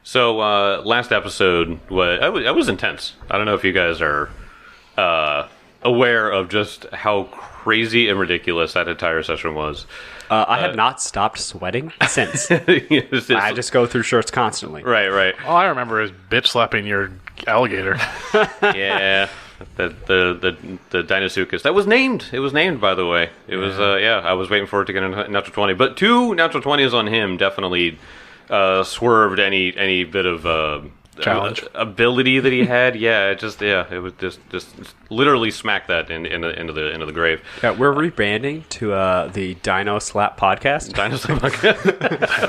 So last episode was intense. I don't know if you guys are aware of just how crazy and ridiculous that entire session was. I have not stopped sweating since. It's I just go through shirts constantly. right. All I remember is bitch slapping your alligator. Yeah. The Dinosuchus. That was named. It was named, by the way. It was, I was waiting for it to get a natural 20. But 2 natural 20s on him definitely swerved any bit of challenge ability that he had. It was just literally smacked that into the grave. Yeah, we're rebranding to the Dino Slap Podcast. Dino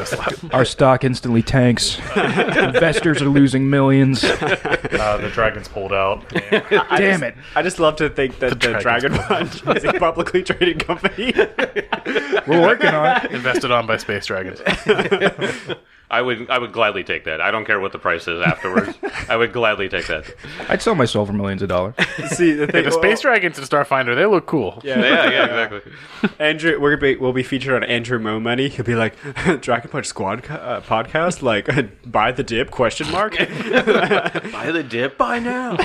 Slap. Our stock instantly tanks. Investors are losing millions. The dragons pulled out. Damn it. I just love to think that the Dragon Punch is a publicly traded company. We're working on it. Invested on by space dragons. I would gladly take that. I don't care what the price is afterwards. I would gladly take that. I'd sell my soul for millions of dollars. See, the thing, The space dragons in Starfinder, they look cool. Yeah, exactly. Andrew, we'll be featured on Andrew Mo Money. He'll be like, Dragon Punch Squad podcast, like, buy the dip, question mark. Buy the dip, buy now.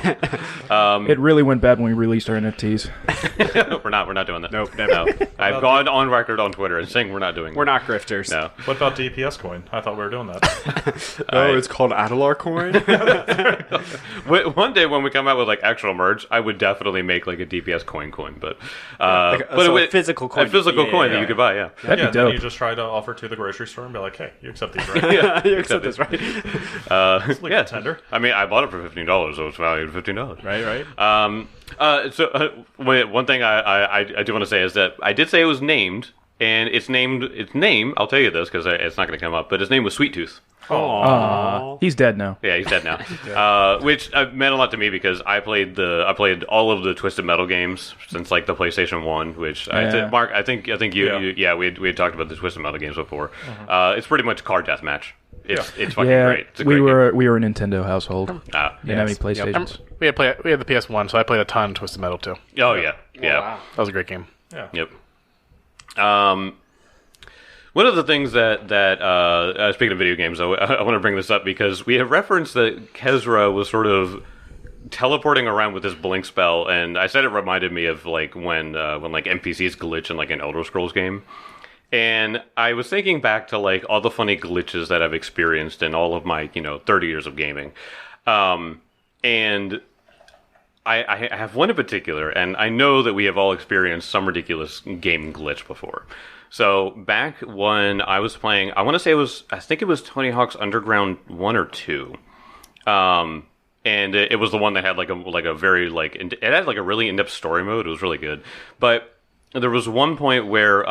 It really went bad when we released our NFTs. We're not doing that. Nope, never. No. I've gone on record on Twitter and saying we're not doing We're that. not grifters. No. What about DPS coin? I thought we were doing that. It's called Adelar coin. One day when we come out with like actual merch, I would definitely make like a DPS coin, but a physical coin. a physical coin that yeah. you could buy. Yeah, That'd be Then dope. you just try to offer to the grocery store and be like, hey, you accept these, right? You accept this, right? It's legal tender. I mean, I bought it for $15, so it's valued at $15. Right. One thing I do want to say is that I did say it was named, and its name. I'll tell you this because it's not going to come up, but his name was Sweet Tooth. He's dead now. Yeah, he's dead now. Which meant a lot to me because I played all of the Twisted Metal games since like the PlayStation 1. Which Mark, I think you we had talked about the Twisted Metal games before. It's pretty much card deathmatch. It's fucking great. It's a we great were a Nintendo household. Didn't have any PlayStations. We had the PS1, so I played a ton of Twisted Metal too. Oh yeah. Wow. That was a great game. Yeah. Yep. One of the things that speaking of video games, I want to bring this up because we have referenced that Kezra was sort of teleporting around with this blink spell, and I said it reminded me of like when like NPCs glitch in like an Elder Scrolls game. And I was thinking back to like all the funny glitches that I've experienced in all of my 30 years of gaming, and I have one in particular, and I know that we have all experienced some ridiculous game glitch before. So back when I was playing, I think it was Tony Hawk's Underground 1 or 2. And it was the one that had like a very it had like a really in-depth story mode. It was really good. But there was one point where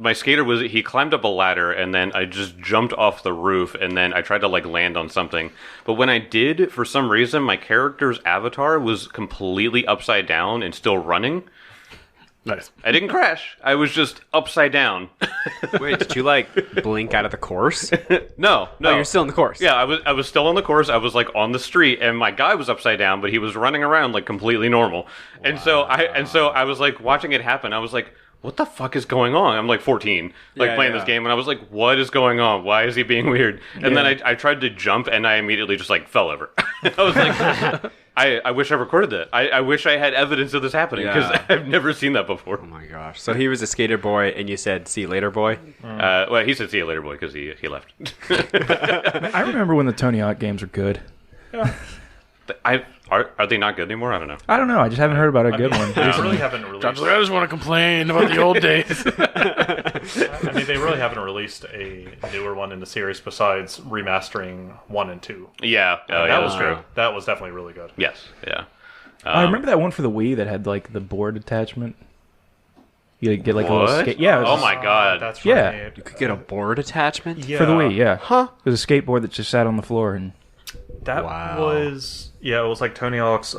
my skater he climbed up a ladder, and then I just jumped off the roof, and then I tried to like land on something. But when I did, for some reason, my character's avatar was completely upside down and still running. Nice. I didn't crash. I was just upside down. Wait, did you like blink out of the course? No. Oh, you're still in the course. Yeah, I was still on the course. I was like on the street, and my guy was upside down, but he was running around like completely normal. And so I was like watching it happen. I was like, what the fuck is going on? I'm like 14, playing this game, and I was like, what is going on? Why is he being weird? And then I tried to jump, and I immediately just like fell over. I was like, I wish I recorded that. I wish I had evidence of this happening because I've never seen that before. Oh my gosh. So he was a skater boy, and you said, see you later, boy? Well, he said see you later, boy, because he left. I remember when the Tony Hawk games were good. Yeah. Are they not good anymore? I don't know. I don't know. I just haven't heard about a good one. They really haven't released. John's like, I just want to complain about the old days. I mean, they really haven't released a newer one in the series besides remastering 1 and 2. Yeah, That was true. That was definitely really good. Yes, yeah. I remember that one for the Wii that had like the board attachment. You get like a What? little skate. Yeah. it was Oh just- my god. That's Yeah. right. You could get a board attachment? Yeah. For the Wii, yeah. Huh? It was a skateboard that just sat on the floor and. That Wow. was it was like Tony Hawk's. It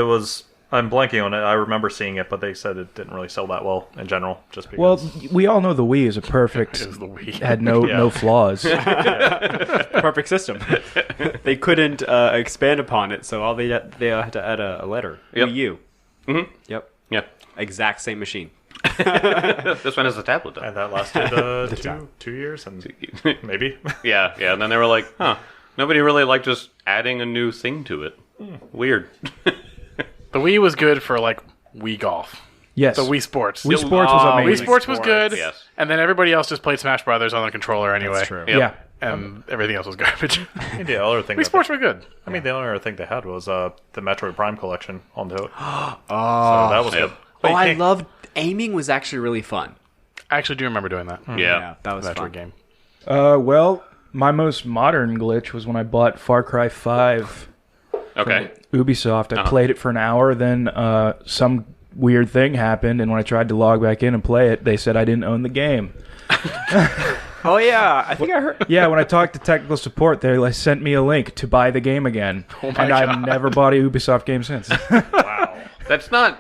was. I'm blanking on it. I remember seeing it, but they said it didn't really sell that well in general. Just because. Well, we all know the Wii is a perfect. It was the Wii. Had no flaws. Perfect system. They couldn't expand upon it, so all they had to add a letter. Yep. Wii U. Mm-hmm. Yep. Yeah. Exact same machine. This one has a tablet though. And that lasted 2 years and maybe. Yeah, and then they were like, huh, nobody really liked just adding a new thing to it. Weird. The Wii was good for like Wii Golf. Yes. The Wii Sports. Wii Sports was Oh, amazing. Wii Sports was good. Yes. And then everybody else just played Smash Brothers on the controller anyway. That's true. Yep. Yeah. And everything else was garbage. The other thing Wii Sports were good. I mean, the only other thing they had was the Metroid Prime collection onto it. So that was good. But Oh, you I can't- loved aiming. Was actually really fun. I actually do remember doing that. Yeah. that was Metroid fun. game. Well, my most modern glitch was when I bought Far Cry 5 Okay. Ubisoft. I played it for an hour, then some weird thing happened, and when I tried to log back in and play it, they said I didn't own the game. Oh yeah, I think I heard. Yeah, when I talked to technical support, they sent me a link to buy the game again, and I've never bought a Ubisoft game since. That's not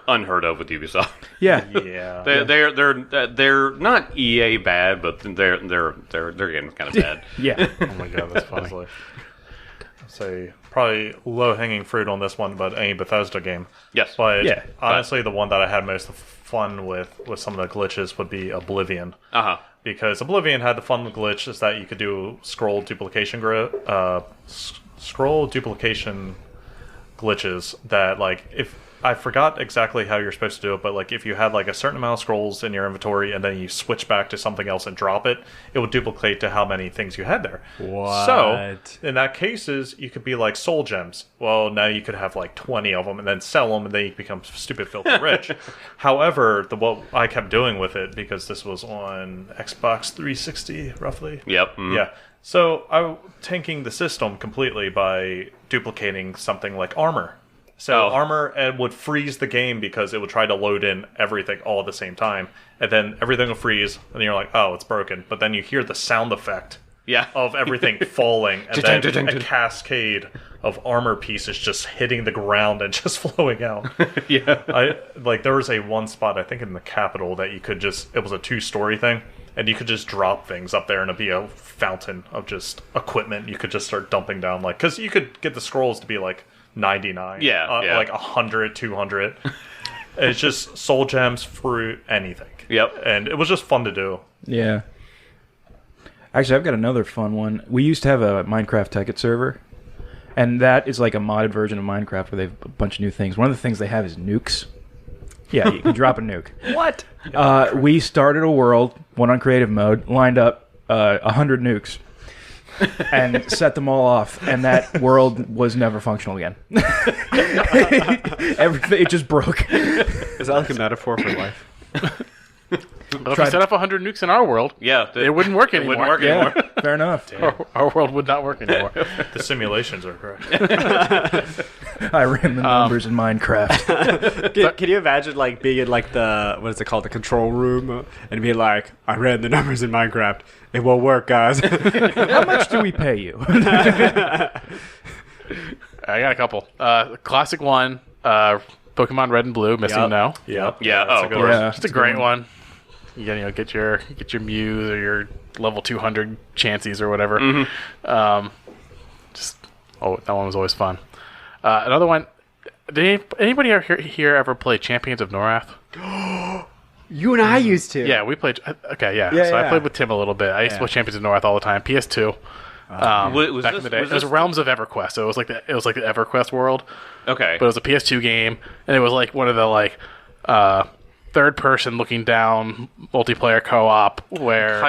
unheard of with Ubisoft. Yeah, Yeah. They're not EA bad, but their game's kind of bad. yeah. Oh my god, that's funny. Honestly. Say probably low hanging fruit on this one, but any Bethesda game. Yes. But Yeah. honestly, the one that I had most fun with some of the glitches would be Oblivion. Uh-huh. Because Oblivion had the fun glitch is that you could do scroll duplication glitches that, like, if I forgot exactly how you're supposed to do it, but like if you had like a certain amount of scrolls in your inventory and then you switch back to something else and drop it, it would duplicate to how many things you had there. What? So in that cases, you could be like soul gems. Well, now you could have like 20 of them and then sell them, and then you become stupid filthy rich. However, what I kept doing with it, because this was on Xbox 360 roughly. Yep. Mhm. Yeah. So I tanking the system completely by duplicating something like armor. So Oh. armor would freeze the game because it would try to load in everything all at the same time, and then everything will freeze, and you're like, "Oh, it's broken." But then you hear the sound effect Yeah. of everything falling, and then a cascade of armor pieces just hitting the ground and just flowing out. Yeah. There was a one spot, I think in the Capitol, that you could just, it was a 2-story thing, and you could just drop things up there and it'd be a fountain of just equipment you could just start dumping down, like, because you could get the scrolls to be like 99, Yeah. like 100, 200. It's just soul gems, fruit, anything. Yep. And it was just fun to do. Yeah. Actually, I've got another fun one. We used to have a Minecraft Tekkit server, and that is like a modded version of Minecraft where they have a bunch of new things. One of the things they have is nukes. Yeah, you can drop a nuke. What? We started a world, went on creative mode, lined up 100 nukes, and set them all off, and that world was never functional again. Everything, it just broke. Is that like a metaphor for life? Well, if we set up 100 nukes in our world, Yeah. it wouldn't work It anymore. wouldn't work Yeah, anymore. fair enough. Our world would not work anymore. The simulations are correct. I ran the numbers in Minecraft. Can you imagine like being in like the what is it called, the control room, and being like, I ran the numbers in Minecraft. It won't work, guys. How much do we pay you? I got a couple. Classic one, Pokemon Red and Blue, Missing Yep. No. Yeah. Yeah. That's Oh, a good of one. course. Yeah. It's a great one. You gotta, get your Mews or your level 200 Chanseys or whatever. That one was always fun. Another one. Did anybody here ever play Champions of Norath? You and I used to. Yeah, we played. Okay, yeah. Yeah, So I yeah. played with Tim a little bit. I used to play Champions of Norath all the time. PS2. Was Back this- in the day, was it was this- Realms of EverQuest. So it was like the EverQuest world. Okay. But it was a PS2 game, and it was like one of the third person looking down multiplayer co-op where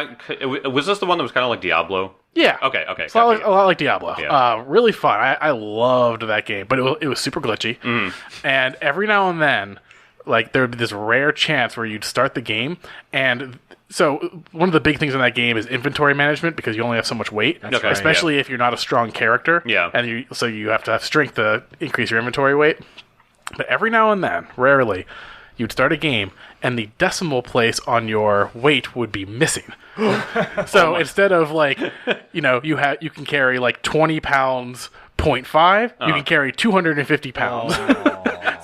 Was this the one that was kind of like Diablo? yeah, Okay. it's a lot, gotcha. a lot like Diablo. Yeah. Really fun. I loved that game, but it was super glitchy. And every now and then, like there would be this rare chance where you'd start the game, and so one of the big things in that game is inventory management because you only have so much weight, Okay, especially if you're not a strong character. Yeah. and you have to have strength to increase your inventory weight. But every now and then, rarely, you'd start a game and the decimal place on your weight would be missing. So instead of like, you can carry like 20 pounds, 0.5, you can carry 250 pounds.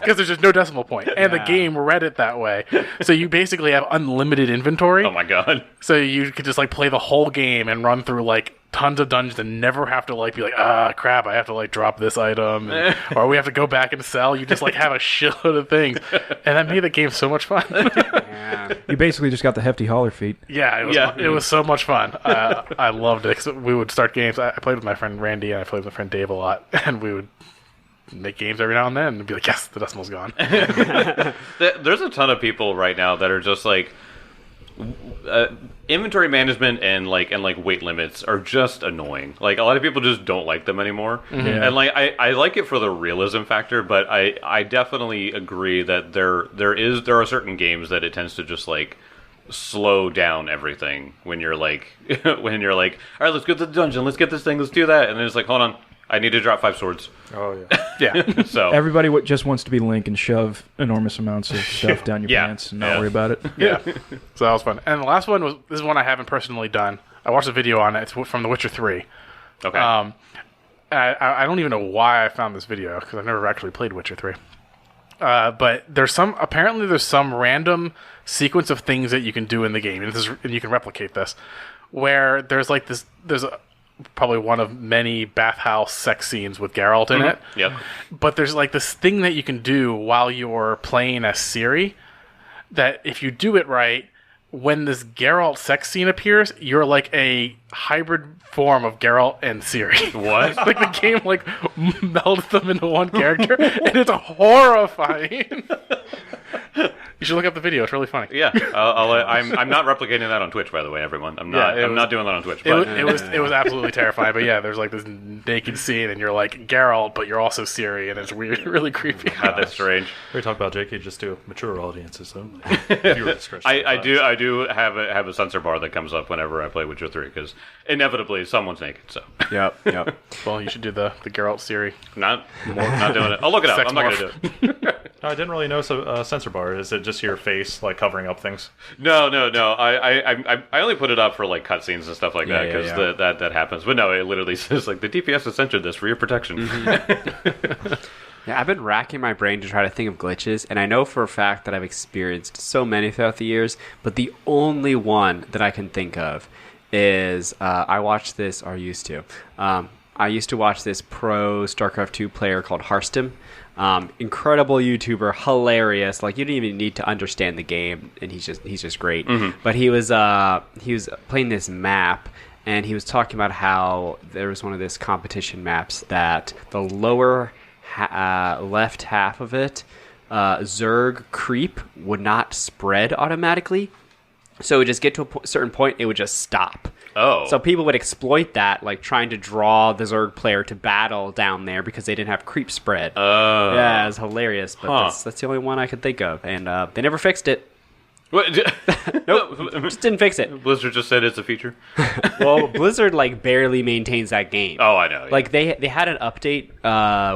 Because there's just no decimal point. And the game read it that way. So you basically have unlimited inventory. Oh my god. So you could just like play the whole game and run through like tons of dungeons and never have to like be like, ah, crap, I have to like drop this item, or we have to go back and sell. You just like have a shitload of things, and that made the game so much fun. Yeah. You basically just got the hefty holler feet. Yeah, it was so much fun. I loved it. 'Cause we would start games. I played with my friend Randy and I played with my friend Dave a lot, and we would make games every now and then and be like, yes, the decimal's gone. There's a ton of people right now that are just like inventory management and weight limits are just annoying. Like a lot of people just don't like them anymore. Mm-hmm. And like I like it for the realism factor, but I definitely agree that there are certain games that it tends to just like slow down everything when you're like all right, let's get to the dungeon, let's get this thing, let's do that, and then it's like, hold on, I need to drop 5 swords. Oh yeah. Yeah. So Everybody just wants to be Link and shove enormous amounts of stuff down your Yeah. pants and not Yeah. worry about it. Yeah. So that was fun. And the last one this is one I haven't personally done. I watched a video on it. It's from The Witcher 3. okay. I don't even know why I found this video because I've never actually played Witcher 3. But there's some random sequence of things that you can do in the game, and you can replicate this, where there's probably one of many bathhouse sex scenes with Geralt in it. Yep. But there's like this thing that you can do while you're playing as Ciri that if you do it right, when this Geralt sex scene appears, you're like a hybrid form of Geralt and Ciri. What? Like the game like melds them into one character, and it's horrifying. You should look up the video; it's really funny. Yeah, I'm not replicating that on Twitch, by the way, everyone. I'm not. Yeah, I'm not doing that on Twitch. It was absolutely terrifying. But yeah, there's like this naked scene, and you're like Geralt, but you're also Ciri, and it's weird, really creepy. God, that's strange. We talk about JK just to mature audiences, so viewer discretion I applies. do have a censor bar that comes up whenever I play Witcher 3 because inevitably someone's naked. So Yep. Well, you should do the Geralt Ciri. not doing it. I'll look it up. Sex I'm not gonna do it. No, I didn't really know censor bar. Is it just your face like covering up things? No. I only put it up for like cutscenes and stuff like that Yeah, because that happens. But no, it literally says like the DPS has censored this for your protection. Yeah, I've been racking my brain to try to think of glitches, and I know for a fact that I've experienced so many throughout the years, but the only one that I can think of is I watched this, or used to. I used to watch this pro StarCraft 2 player called Harstem. Incredible YouTuber, hilarious. Like you don't even need to understand the game, and he's just great. Mm-hmm. But he was playing this map, and he was talking about how there was one of these competition maps that the lower left half of it, Zerg creep would not spread automatically. So it would just get to a certain point, it would just stop. Oh. So people would exploit that, like trying to draw the Zerg player to battle down there because they didn't have creep spread. Oh. Yeah, it was hilarious, but that's the only one I could think of. And they never fixed it. What? Nope, just didn't fix it. Blizzard just said it's a feature. Well, Blizzard like barely maintains that game. Oh, I know. Yeah. Like they had an update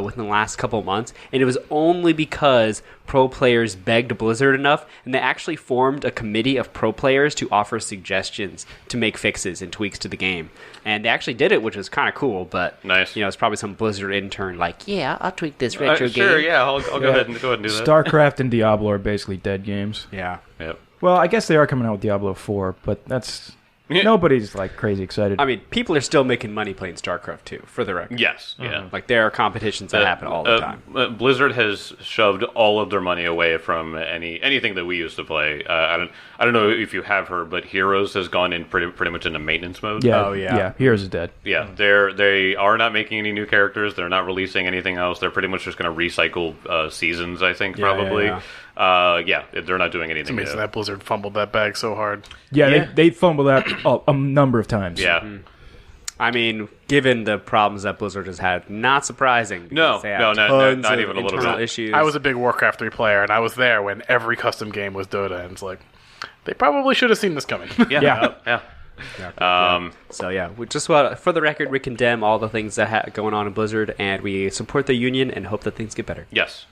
within the last couple of months, and it was only because pro players begged Blizzard enough, and they actually formed a committee of pro players to offer suggestions to make fixes and tweaks to the game. And they actually did it, which was kind of cool. But Nice. it's probably some Blizzard intern like, yeah, I'll tweak this retro game. Sure, yeah, I'll go ahead and do that. StarCraft and Diablo are basically dead games. Yeah. Yep. Well, I guess they are coming out with Diablo 4, but that's... Nobody's like crazy excited. I mean, people are still making money playing StarCraft 2, for the record. Yes. Yeah. Like, there are competitions that happen all the time. Blizzard has shoved all of their money away from anything that we used to play. I don't know if you have heard, but Heroes has gone in pretty much into maintenance mode. yeah, Oh, yeah. yeah. Heroes is dead. Yeah, they are not making any new characters. They're not releasing anything else. They're pretty much just going to recycle seasons, I think, probably. yeah. They're not doing anything Amazing new. that Blizzard fumbled that bag so hard. Yeah, they fumbled that a number of times. Yeah. I mean, given the problems that Blizzard has had, not surprising. No, because they have no, tons not of even a little internal bit. issues. I was a big Warcraft 3 player, and I was there when every custom game was Dota, and it's like, they probably should have seen this coming. Yeah. So yeah, we just for the record, we condemn all the things that going on in Blizzard, and we support the union and hope that things get better. Yes.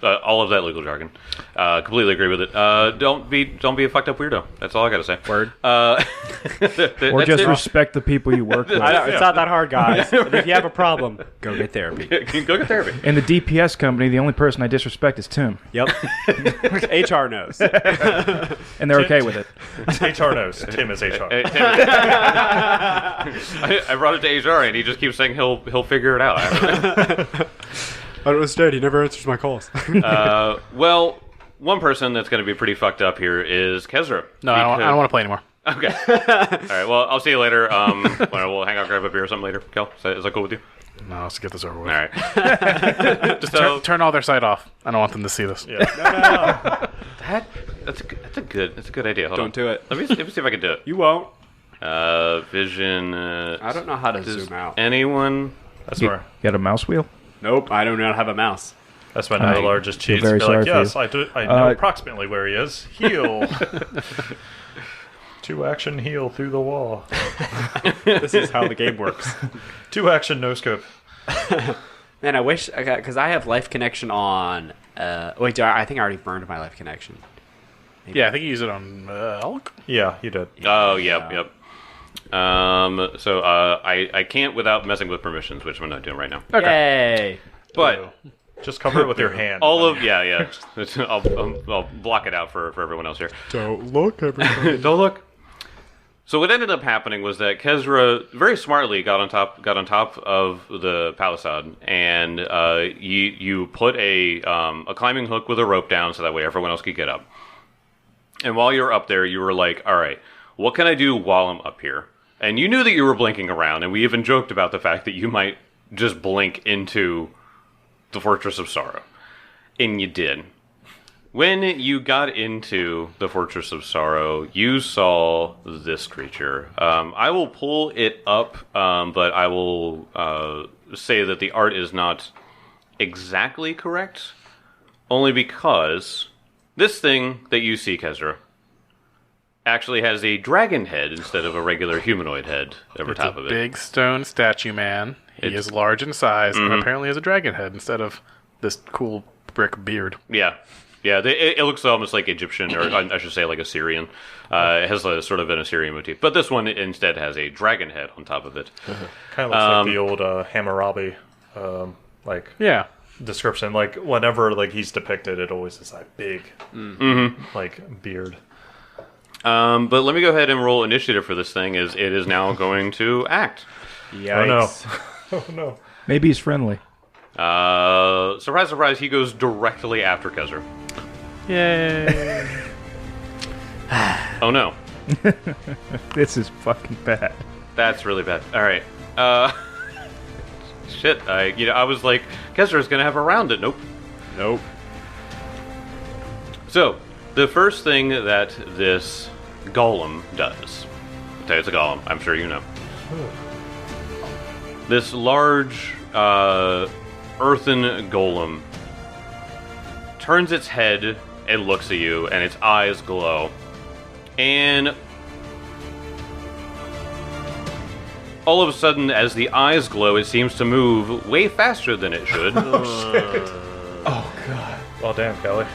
all of that legal jargon. Completely agree with it. Don't be a fucked up weirdo. That's all I gotta say. Word. Or That's just it. respect the people you work with. I know, it's not that hard, guys. And if you have a problem, go get therapy. Go get therapy. In the DPS company, the only person I disrespect is Tim, Yep. HR knows. and they're okay with it. HR knows. Tim is HR. I brought it to HR, and he just keeps saying he'll figure it out. I don't understand. He never answers my calls. Well, one person that's going to be pretty fucked up here is Kezra. No, I don't want to play anymore. Okay. All right. Well, I'll see you later. We'll hang out, grab a beer or something later. Kel, is that cool with you? No, let's get this over with. All right. Just turn all their site off. I don't want them to see this. Yeah. That's a good idea. Hold on. Don't do it. Let me see if I can do it. You won't. Vision. I don't know how to Does zoom out. anyone? That's You where. got a mouse wheel? Nope, I do not have a mouse. That's when the largest cheats. very Be like, sorry for yes, you. I do. I know approximately where he is. Heal. 2 action heal through the wall. This is how the game works. 2 action no scope. Man, I wish because I have life connection on. Wait, I think I already burned my life connection. Yeah, I think you use it on Elk. Yeah, you did. Oh, yep. So I can't without messing with permissions, which I'm not doing right now. Yay! But Just cover it with your hand. yeah. I'll block it out for everyone else here. Don't look, everybody. Don't look. So what ended up happening was that Kezra very smartly got on top of the palisade, and you put a climbing hook with a rope down so that way everyone else could get up. And while you're up there, you were like, all right, what can I do while I'm up here? And you knew that you were blinking around, and we even joked about the fact that you might just blink into the Fortress of Sorrow. And you did. When you got into the Fortress of Sorrow, you saw this creature. I will pull it up, but I will say that the art is not exactly correct, only because this thing that you see, Kezra, actually has a dragon head instead of a regular humanoid head over It's top a of it. big stone statue man. He It's- is large in size and apparently has a dragon head instead of this cool brick beard. Yeah. It looks almost like Egyptian, or I should say like Assyrian. It has a sort of an Assyrian motif. But this one instead has a dragon head on top of it. Kind of looks like the old Hammurabi, Yeah. description. Like whenever he's depicted, it always is like big, beard. But let me go ahead and roll initiative for this thing, as it is now going to act. Yikes. Oh no. Maybe he's friendly. Surprise, surprise, he goes directly after Kezra. Yay. Oh no. This is fucking bad. That's really bad. All right. Shit. I was like, Kezra's gonna have a round it. Nope. So, the first thing that this golem does, I'll tell you it's a golem, I'm sure you know. This large earthen golem turns its head and looks at you, and its eyes glow. And all of a sudden, as the eyes glow, it seems to move way faster than it should. Well, damn, Kelly.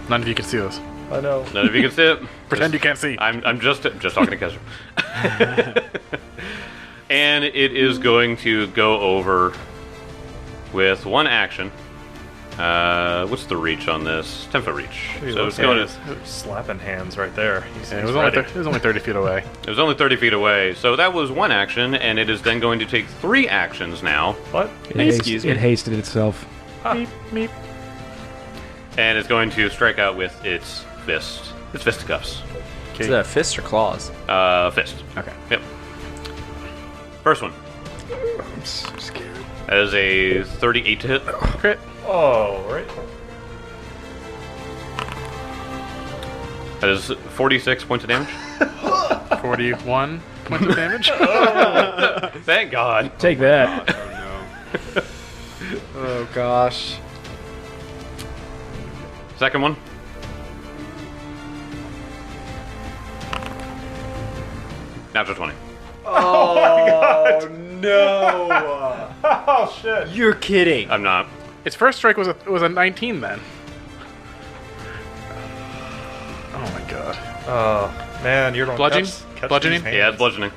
None of you can see this. I know. None of you can see it. Pretend you can't see. I'm just talking to Kezra. And it is going to go over with one action. What's the reach on this? 10-foot reach. So it's going to. Slapping hands right there. He's Yeah, it was ready. only 30 feet away. It was only 30 feet away. So that was one action, and it is then going to take 3 actions now. What? It hasted itself. Meep, meep. And it's going to strike out with its fist. Its fisticuffs. Is that a fist or claws? Fist. Okay. Yep. First one. I'm so scared. That is a 38 to hit. Crit. Oh, right. That is 46 points of damage. 41 points of damage. Thank God. Take that. Oh no. Oh gosh. Second one. Natural 20. Oh no. Oh shit. You're kidding. I'm not. Its first strike was a 19 then. Oh my god. Man, you're going Bludgeoning? to catch Bludgeoning? these hands. Yeah, it's bludgeoning.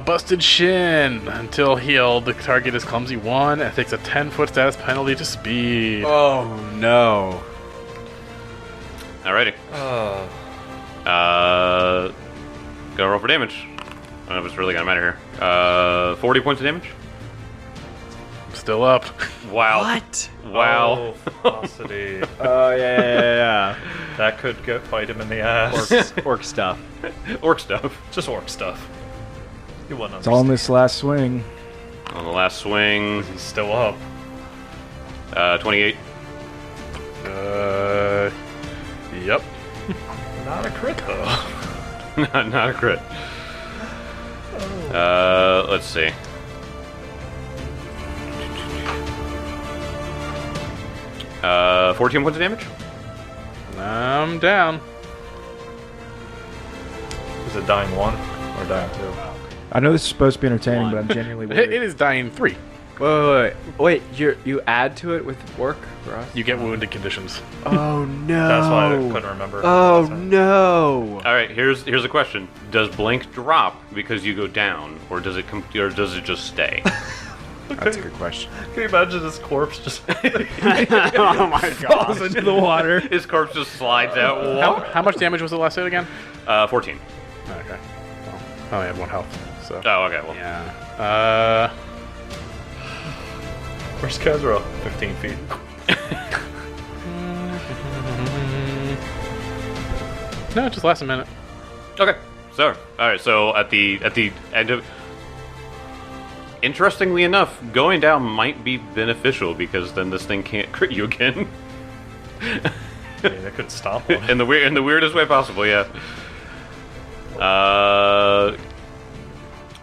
Busted shin. Until healed, the target is clumsy 1 and takes a 10-foot status penalty to speed. Oh no. Alrighty. Gonna roll for damage. I don't know if it's really gonna matter here. 40 points of damage. Still up. Wow. What? Wow. Oh, velocity. Oh yeah. That could bite him in the ass. Orc stuff. Orc stuff. Just orc stuff. You wouldn't It's all in understand. this last swing. On the last swing, He's still up. 28. Yep. Not a crit, though. Not a crit. Let's see. Uh, 14 points of damage. I'm down. Is it dying 1 or dying 2? I know this is supposed to be entertaining, but I'm genuinely It worried. is dying 3. Wait. You add to it with work for us? You get wounded conditions. Oh no. That's why I couldn't remember. Oh no. All right, here's a question: does blink drop because you go down, or does it just stay? That's a good question. Can you imagine this corpse just... Oh my god. Falls into the water. His corpse just slides out. How much damage was the last hit again? 14. Okay. Well, I only have 1 health. So. Oh, okay. Well, Yeah. Where's Kazra? 15 feet. No, it just lasts a minute. okay. So, all right. So at the end of, interestingly enough, going down might be beneficial because then this thing can't crit you again. I mean, that could stop one. in the weirdest way possible. Yeah.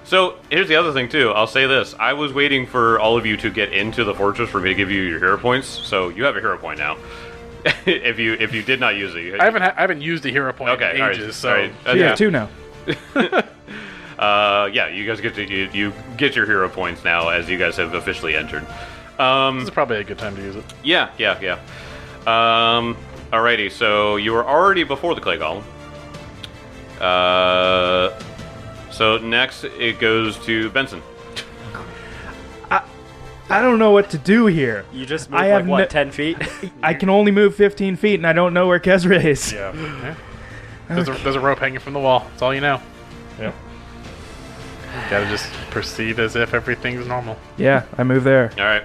So here's the other thing too. I'll say this: I was waiting for all of you to get into the fortress for me to give you your hero points. So you have a hero point now. if you did not use it, I haven't used a hero point in all ages, right, so all right. So you have 2 now. Yeah, you guys get to you get your hero points now as you guys have officially entered. this is probably a good time to use it. Yeah. Alrighty, so you were already before the clay golem. So next it goes to Benson. I don't know what to do here. You just I have moved, no- 10 feet? I can only move 15 feet, and I don't know where Kezra is. Yeah. There's a rope hanging from the wall. That's all you know. Yeah. You gotta just proceed as if everything's normal. Yeah, I move there. All right.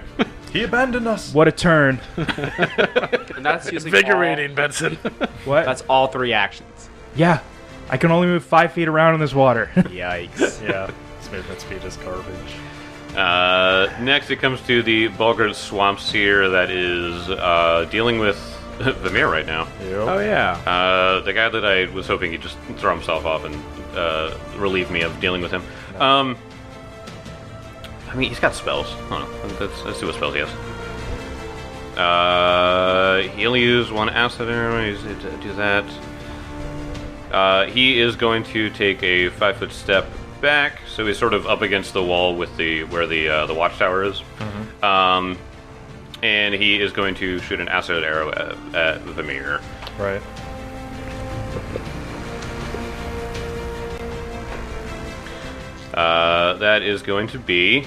He abandoned us. What a turn. And that's using Invigorating, Benson. What? That's all 3 actions. Yeah. I can only move 5 feet around in this water. Yikes. Yeah. His movement speed is garbage. Next, it comes to the Bulgard Swamps here that is dealing with Vamir right now. Oh yeah. The guy that I was hoping he'd just throw himself off and relieve me of dealing with him. I mean, he's got spells. Hold on. Let's see what spells he has. He only used 1 acid arrow. He's to do that. He is going to take a 5-foot step back, so he's sort of up against the wall with where the watchtower is. And he is going to shoot an acid arrow at Vamir. Right. That is going to be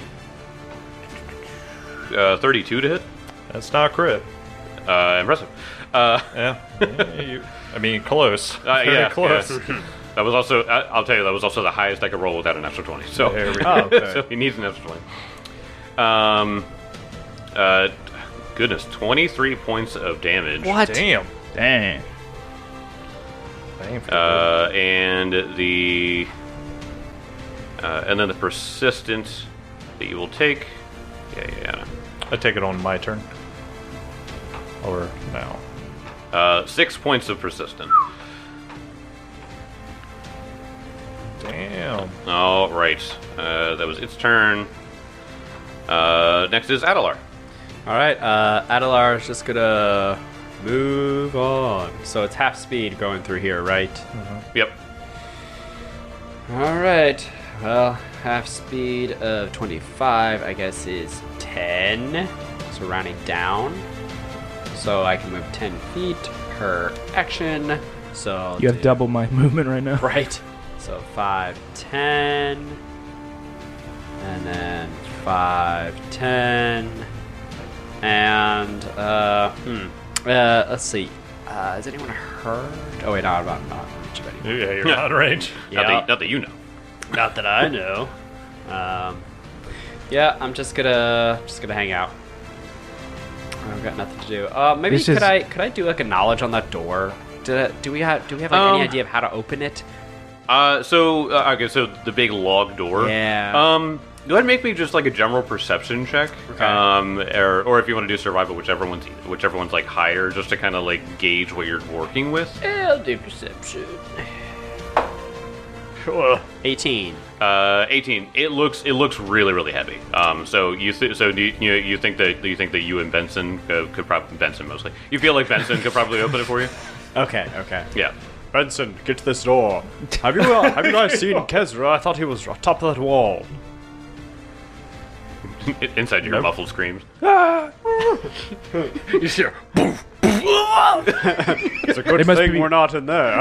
32 to hit. That's not a crit. Impressive. Yeah. I mean, close. Very Yeah, close. yeah. That was also, I'll tell you, that was also the highest I could roll without an extra 20. So, There we go. so he needs an extra 20. Goodness, 23 points of damage. What? Damn. Dang. And then the persistent that you will take. Yeah. I take it on my turn. Or now. 6 points of persistent. Damn. All right. That was its turn. Next is Adelar. Alright, Adelar is just gonna move on. So it's half speed going through here, right? Yep. Alright, well, half speed of 25, I guess, is 10. 10. So rounding down. So I can move 10 feet per action. So I'll You have do- double my movement right now. Right. So 5, 10. And then 5, 10. And, let's see. Is anyone hurt? Oh, wait, no, I'm not reach of anyone. Yeah, you're not in range. Yeah. Not that you know. Not that I know. Yeah, I'm just gonna hang out. I've got nothing to do. Maybe This could is- I do like a knowledge on that door? Do we have like any idea of how to open it? Okay, so the big log door. Yeah. Go ahead and make me just like a general perception check. Okay. Or if you want to do survival, whichever one's like higher, just to kind of like gauge what you're working with. I'll do perception. Sure. 18. 18. It looks really heavy. So you think that you and Benson could probably Benson mostly. You feel like Benson could probably open it for you? Okay. Yeah. Benson, get to this door. Have you guys seen Kezra? I thought he was on top of that wall. Inside your muffled screams. You hear, It's a good They must thing be- we're not in there.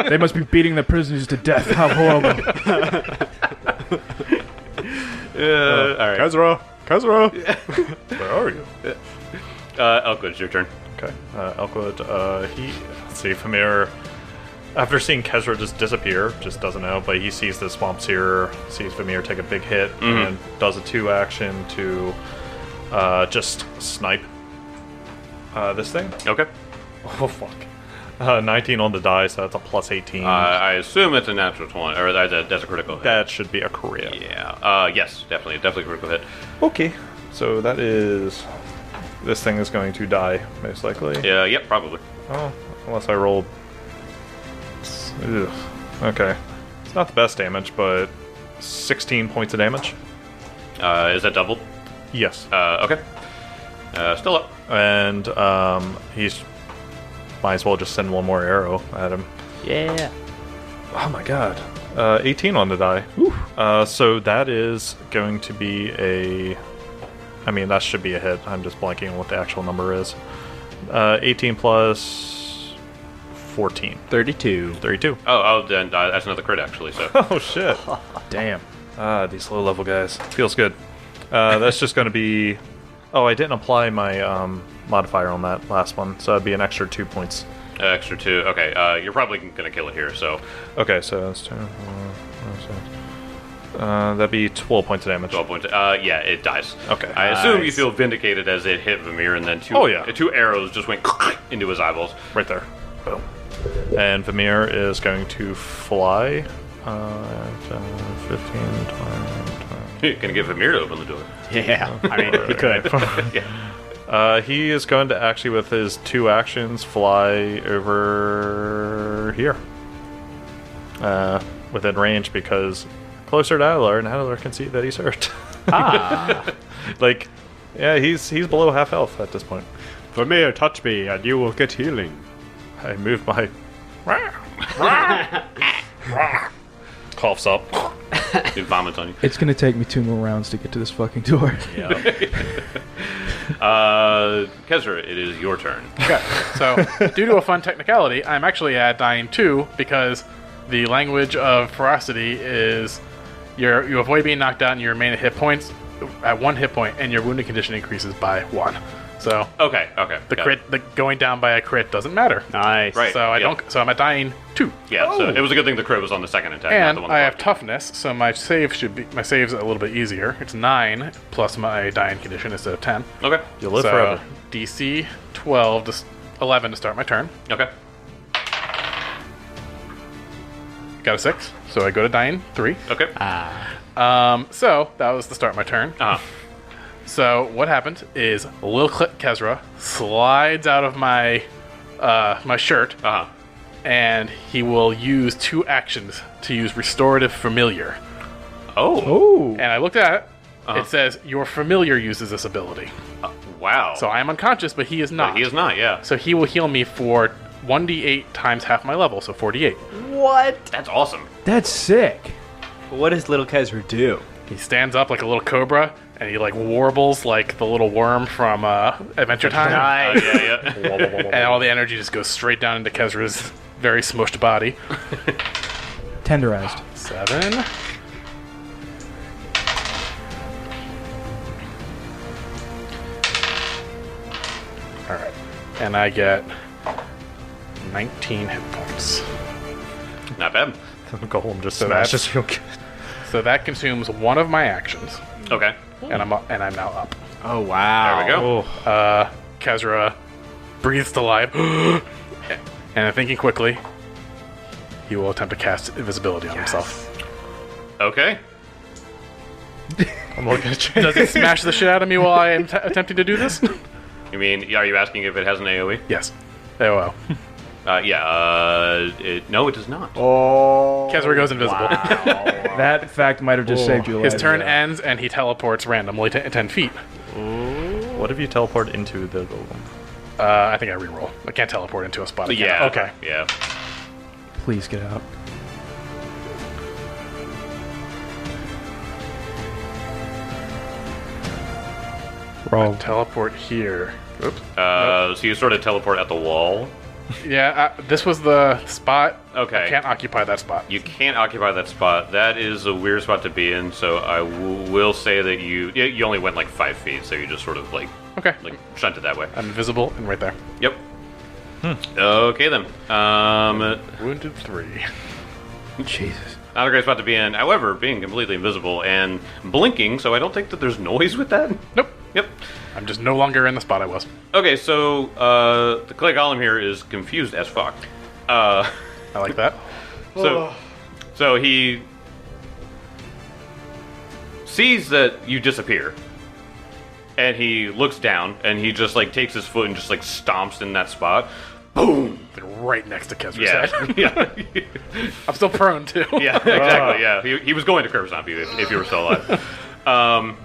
They must be beating the prisoners to death. How horrible. All right. Kezra! where are you? Elkwood, it's your turn. Okay, Elkwood, let's see, Famir, after seeing Kezra just disappear, just doesn't know, but he sees the swamps here, sees Famir take a big hit, and does a 2-action to just snipe this thing. Okay. Oh, fuck. 19 on the die, so that's a plus 18. I assume it's a natural 20, or that's a critical hit. that should be a crit. Yeah. Yes, definitely a critical hit. Okay, so that is... This thing is going to die, most likely. Yeah. Yep. Probably. Oh, unless I roll. Ugh. Okay. It's not the best damage, but 16 points of damage. Is that doubled? Yes. Okay. Still up. And he's might as well just send one more arrow at him. Yeah. Oh my god. 18 on the die. So that is going to be a... I mean, that should be a hit. I'm just blanking on what the actual number is. 18 plus 14. 32. 32. Oh, then that's another crit actually. So. Oh, shit. Damn. These low-level guys. Feels good. That's just going to be... Oh, I didn't apply my modifier on that last one, so that'd be an extra 2 points. Extra 2. Okay. You're probably gonna kill it here. So Okay, so that's 2. That'd be 12 points of damage. 12 points. Yeah, it dies. Okay. I assume you Nice. feel vindicated as it hit Vamir, and then two. Oh, yeah. 2 arrows just went into his eyeballs. Right there. Boom. And Vamir is going to fly. 15, 20, Gonna get Vamir to open the door. Yeah. I mean, he could. he is going to actually, with his 2 actions, fly over here. Within range, because closer to Adler, and Adler can see that he's hurt. Like, yeah, he's below half health at this point. Vermeer, touch me, and you will get healing. I move my... Coughs up. It vomits on you. It's gonna take me 2 more rounds to get to this fucking door. Kezra, it is your turn. Okay, so due to a fun technicality, I'm actually at dying 2 because the language of ferocity is you avoid being knocked out and you remain at hit points at 1 hit point, and your wounded condition increases by 1. So Okay. the got crit, the going down by a crit doesn't matter. Nice. Right. So I yeah. don't. So I'm at dying 2. it. Yeah, so it was a good thing the crit was on the second attack, not And the one I have above. toughness, so my save's a little bit easier. It's 9 plus my dying condition instead of 10. Okay. You'll live so forever. DC 12 to 11 to start my turn. Okay. Got a 6, so I go to dying 3. Okay. So that was the start of my turn. Uh-huh. So what happened is Lil Kezra slides out of my my shirt, Uh-huh. and he will use 2 actions to use Restorative Familiar. Oh. Ooh. And I looked at it. It says your familiar uses this ability. Wow. So I am unconscious, but he is not. He is not, yeah. So he will heal me for 1d8 times half my level, so 48. What? That's awesome. That's sick. What does little Kezra do? He stands up like a little cobra, and he like warbles like the little worm from Adventure Time. Yeah. And all the energy just goes straight down into Kezra's very smushed body. Tenderized. 7. Alright. And I get 19 hit points. Not bad. Golem just So smashes you. So that consumes one of my actions, Okay. and I'm now up. Oh wow! There we go. Kezra breathes to life, and thinking quickly, he will attempt to cast invisibility on himself. Okay. I'm looking at you. Does it smash the shit out of me while I am attempting to do this? You mean, are you asking if it has an AoE? Yes. AOO. No, it does not. Oh. Kezra goes invisible. That fact might have just saved your life. His turn ends, and he teleports randomly to 10 feet. What if you teleport into the golem? I think I reroll. I can't teleport into a spot. Yeah. Okay. Yeah. Please get out. Roll. Teleport here. Oops. So you sort of teleport at the wall. Yeah, this was the spot. Okay. I can't occupy that spot. You can't occupy that spot. That is a weird spot to be in. So I will say that you only went like 5 feet. So you just sort of like Okay. shunted that way. I'm invisible and right there. Yep. Okay then. Wounded 3. Jesus. Not a great spot to be in. However, being completely invisible and blinking, so I don't think that there's noise with that. Nope. Yep. I'm just no longer in the spot I was. Okay, so the clay golem here is confused as fuck. I like that. So he sees that you disappear, and he looks down, and he just like takes his foot and just like stomps in that spot. Boom! Like right next to Kezra's Yeah, head. yeah, I'm still prone too. yeah, exactly. Yeah, he was going to curb stomp you if you were still alive.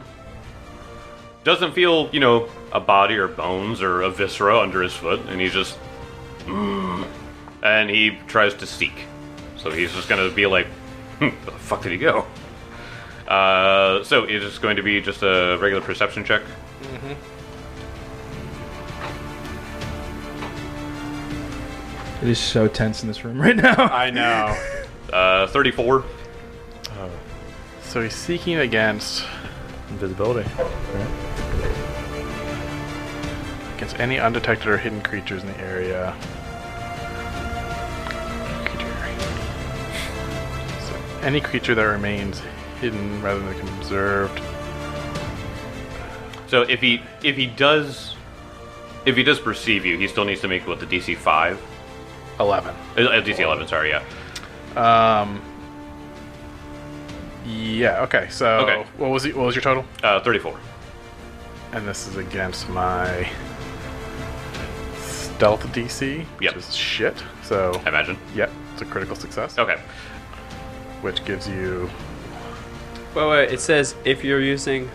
Doesn't feel, a body or bones or a viscera under his foot, and he's just, and he tries to seek. So he's just gonna be like, where the fuck did he go? So it's just going to be just a regular perception check. It is so tense in this room right now. I know. 34. So he's seeking against Invisibility. any undetected or hidden creatures in the area. So any creature that remains hidden rather than become observed. So if he does perceive you, he still needs to make what, the DC 5? 11. DC 11, sorry, yeah. Yeah. Okay. So Okay. what was your total? 34. And this is against my stealth DC, which Yep. is shit. So I imagine. yep, it's a critical success, Okay. which gives you Wait. It says if you're using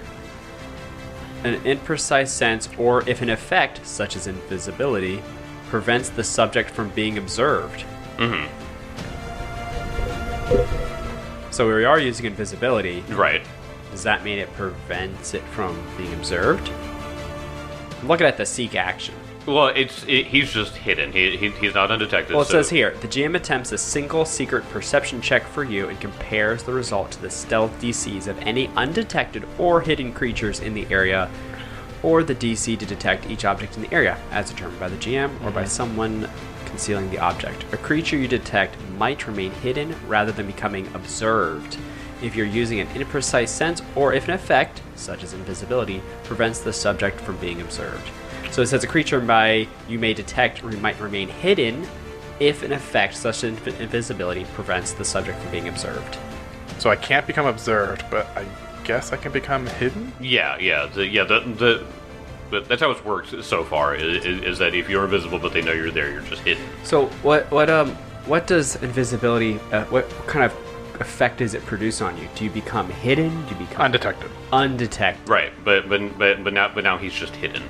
an imprecise sense or if an effect, such as invisibility, prevents the subject from being observed. Mm-hmm. So we are using invisibility. Right. Does that mean it prevents it from being observed? I'm looking at the seek action. Well, he's just hidden. He's not undetected. Well, it so- says here, the GM attempts a single secret perception check for you and compares the result to the stealth DCs of any undetected or hidden creatures in the area, or the DC to detect each object in the area, as determined by the GM or by someone concealing the object. A creature you detect might remain hidden rather than becoming observed if you're using an imprecise sense or if an effect, such as invisibility, prevents the subject from being observed. So it says a creature you may detect might remain hidden if an effect, such as invisibility, prevents the subject from being observed. so I can't become observed, but I guess I can become hidden. But that's how it's worked so far. Is that if you're invisible but they know you're there, you're just hidden. So what does invisibility? What kind of effect does it produce on you? Do you become hidden? Do you become Undetected. undetected? Right. But now he's just hidden.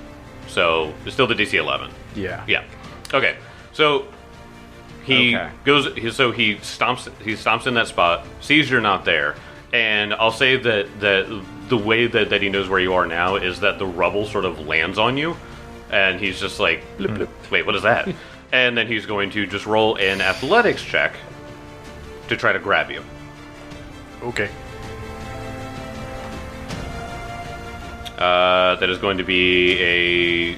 So it's still the DC 11. Yeah. Yeah. Okay. So he Okay. goes. So he stomps in that spot, sees you're not there, And I'll say that the way that he knows where you are now is that the rubble sort of lands on you, and he's just like, blip, blip. Wait, what is that? And then he's going to just roll an athletics check to try to grab you. Okay. That is going to be a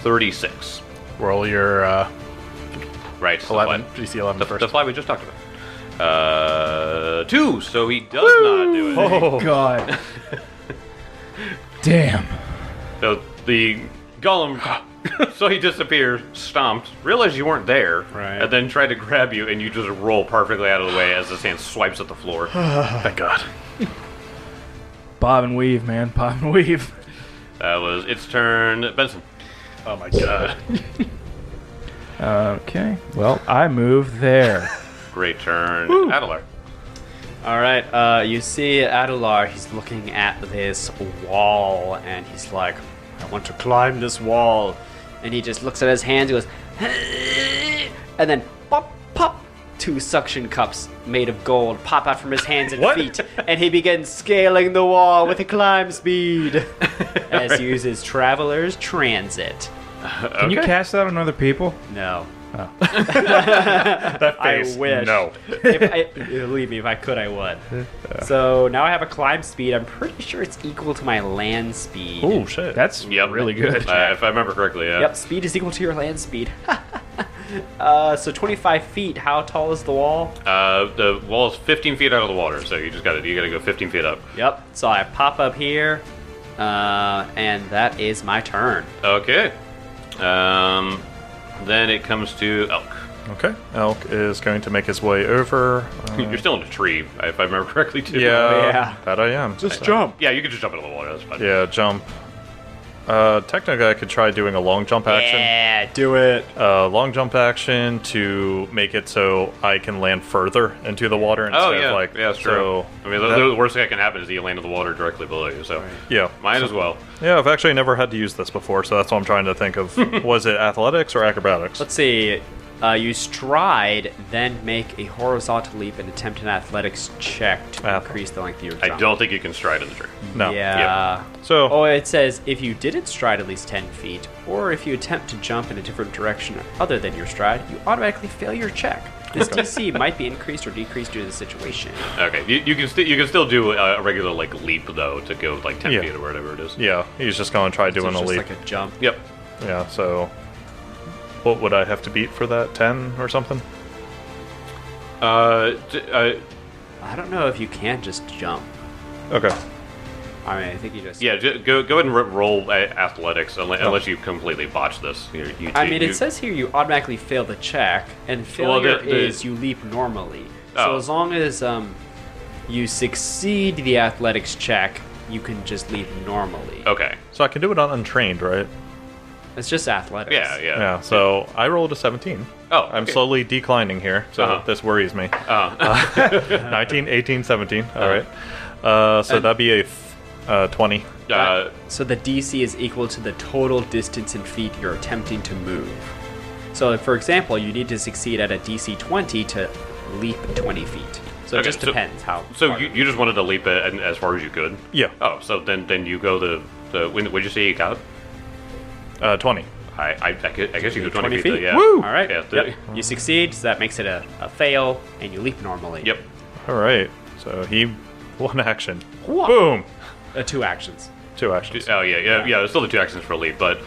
36. Roll your Right. So 11. DC 11 first. the fly we just talked about. 2, so he does not do it. Oh, God. Damn. So the golem, so he disappears, stomped, realized you weren't there, Right. and then tried to grab you, and you just roll perfectly out of the way as his hand swipes at the floor. Thank God. Bob and weave, man. Bob and weave. That was its turn. Benson. Oh my God. Okay. Well, I move there. Great turn. Adelar. All right, you see Adelar, he's looking at this wall, and he's like, I want to climb this wall. And he just looks at his hands, he goes, and then pop, pop, 2 suction cups made of gold pop out from his hands and feet, and he begins scaling the wall with a climb speed as he uses Traveler's Transit. Can you cast that on other people? No. That I face. wish. No. Believe me, if I could, I would. So now I have a climb speed. I'm pretty sure it's equal to my land speed. Oh shit. That's Yep. really good. If I remember correctly, yeah. Yep, speed is equal to your land speed. So 25 feet. How tall is the wall? The wall is 15 feet out of the water, so you gotta go 15 feet up. Yep. So I pop up here, and that is my turn. Okay. Then it comes to Elk. Okay. Elk is going to make his way over. You're still in a tree, if I remember correctly, too. yeah. That I am. Just jump. Yeah, you can just jump into the water. That's fine. Yeah, jump. Technically, I could try doing a long jump action. Yeah, do it. Long jump action to make it so I can land further into the water instead Oh, yeah. of like. Yeah, that's true. So I mean, the worst thing that can happen is that you land in the water directly below you, so. yeah, Might as well. yeah. I've actually never had to use this before, so that's what I'm trying to think of. Was it athletics or acrobatics? Let's see. You stride, then make a horizontal leap and attempt an athletics check to increase the length of your jump. I don't think you can stride in the tree. No. Yeah. So Oh, it says if you didn't stride at least 10 feet, or if you attempt to jump in a different direction other than your stride, you automatically fail your check. This DC might be increased or decreased due to the situation. Okay, you can still do a regular like leap though to go like 10 Yeah. feet or whatever it is. yeah, he's just going to try So doing it's a just leap. like a jump. Yep. Yeah. So what would I have to beat for that? 10 or something? I don't know if you can just jump. Okay. I mean, I think you just. Yeah, go ahead and roll athletics unless you completely botch this. I mean, it says here you automatically fail the check, and Well, failure the- is you leap normally. So Oh. as long as you succeed the athletics check, you can just leap normally. Okay. So I can do it on untrained, right? It's just athletics. Yeah. Yeah. So I rolled a 17. Oh, I'm okay. slowly declining here, so Uh-huh. this worries me. 19, 18, 17. All Uh-huh. right. So that'd be a 20. So the DC is equal to the total distance in feet you're attempting to move. So, for example, you need to succeed at a DC 20 to leap 20 feet. So it Okay, just so- depends how. So far you just wanted to leap it as far as you could? Yeah. Oh, so then you go what'd you say you got? 20. I guess you go 20 feet. 20 feet? Yeah. All right. Yeah, Yep. You succeed, so that makes it a fail, and you leap normally. Yep. All right. So he one action. Whoa. Boom. 2 actions. 2 actions. Oh yeah. There's still the 2 actions for a leap, but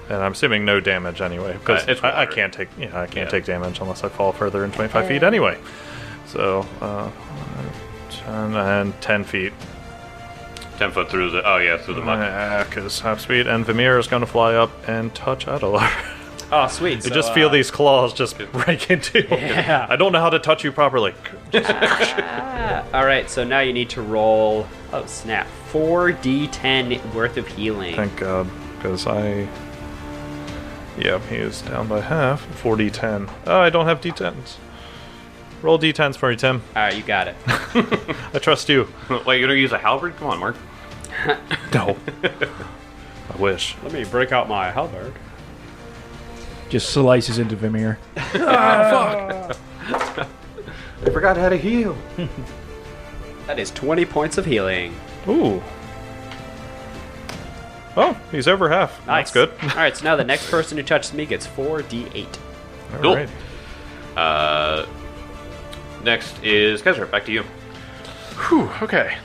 And I'm assuming no damage anyway, because It's I water. can't take I can't Yeah. take damage unless I fall further than 25 feet anyway. So 10 and 10 feet. 10 foot through the through the muck. Because half speed, and Vimir is going to fly up and touch Adelar. Oh, sweet. You So, just feel these claws just break into you. Yeah. I don't know how to touch you properly. All right, so now you need to roll. Oh snap! 4d10 worth of healing. Thank God, because Yep, he is down by half. 4d10. Oh, I don't have d10s. Roll d10s for me, Tim. All right, you got it. I trust you. Wait, you're gonna use a halberd? Come on, Mark. No. I wish. Let me break out my halberd. Just slices into Vimir. I forgot how to heal. That is 20 points of healing. Ooh. Oh, he's over half. Nice. That's good. All right, so now the next person who touches me gets 4d8. Cool. Alright. Next is Kezra. Back to you. Whew, okay.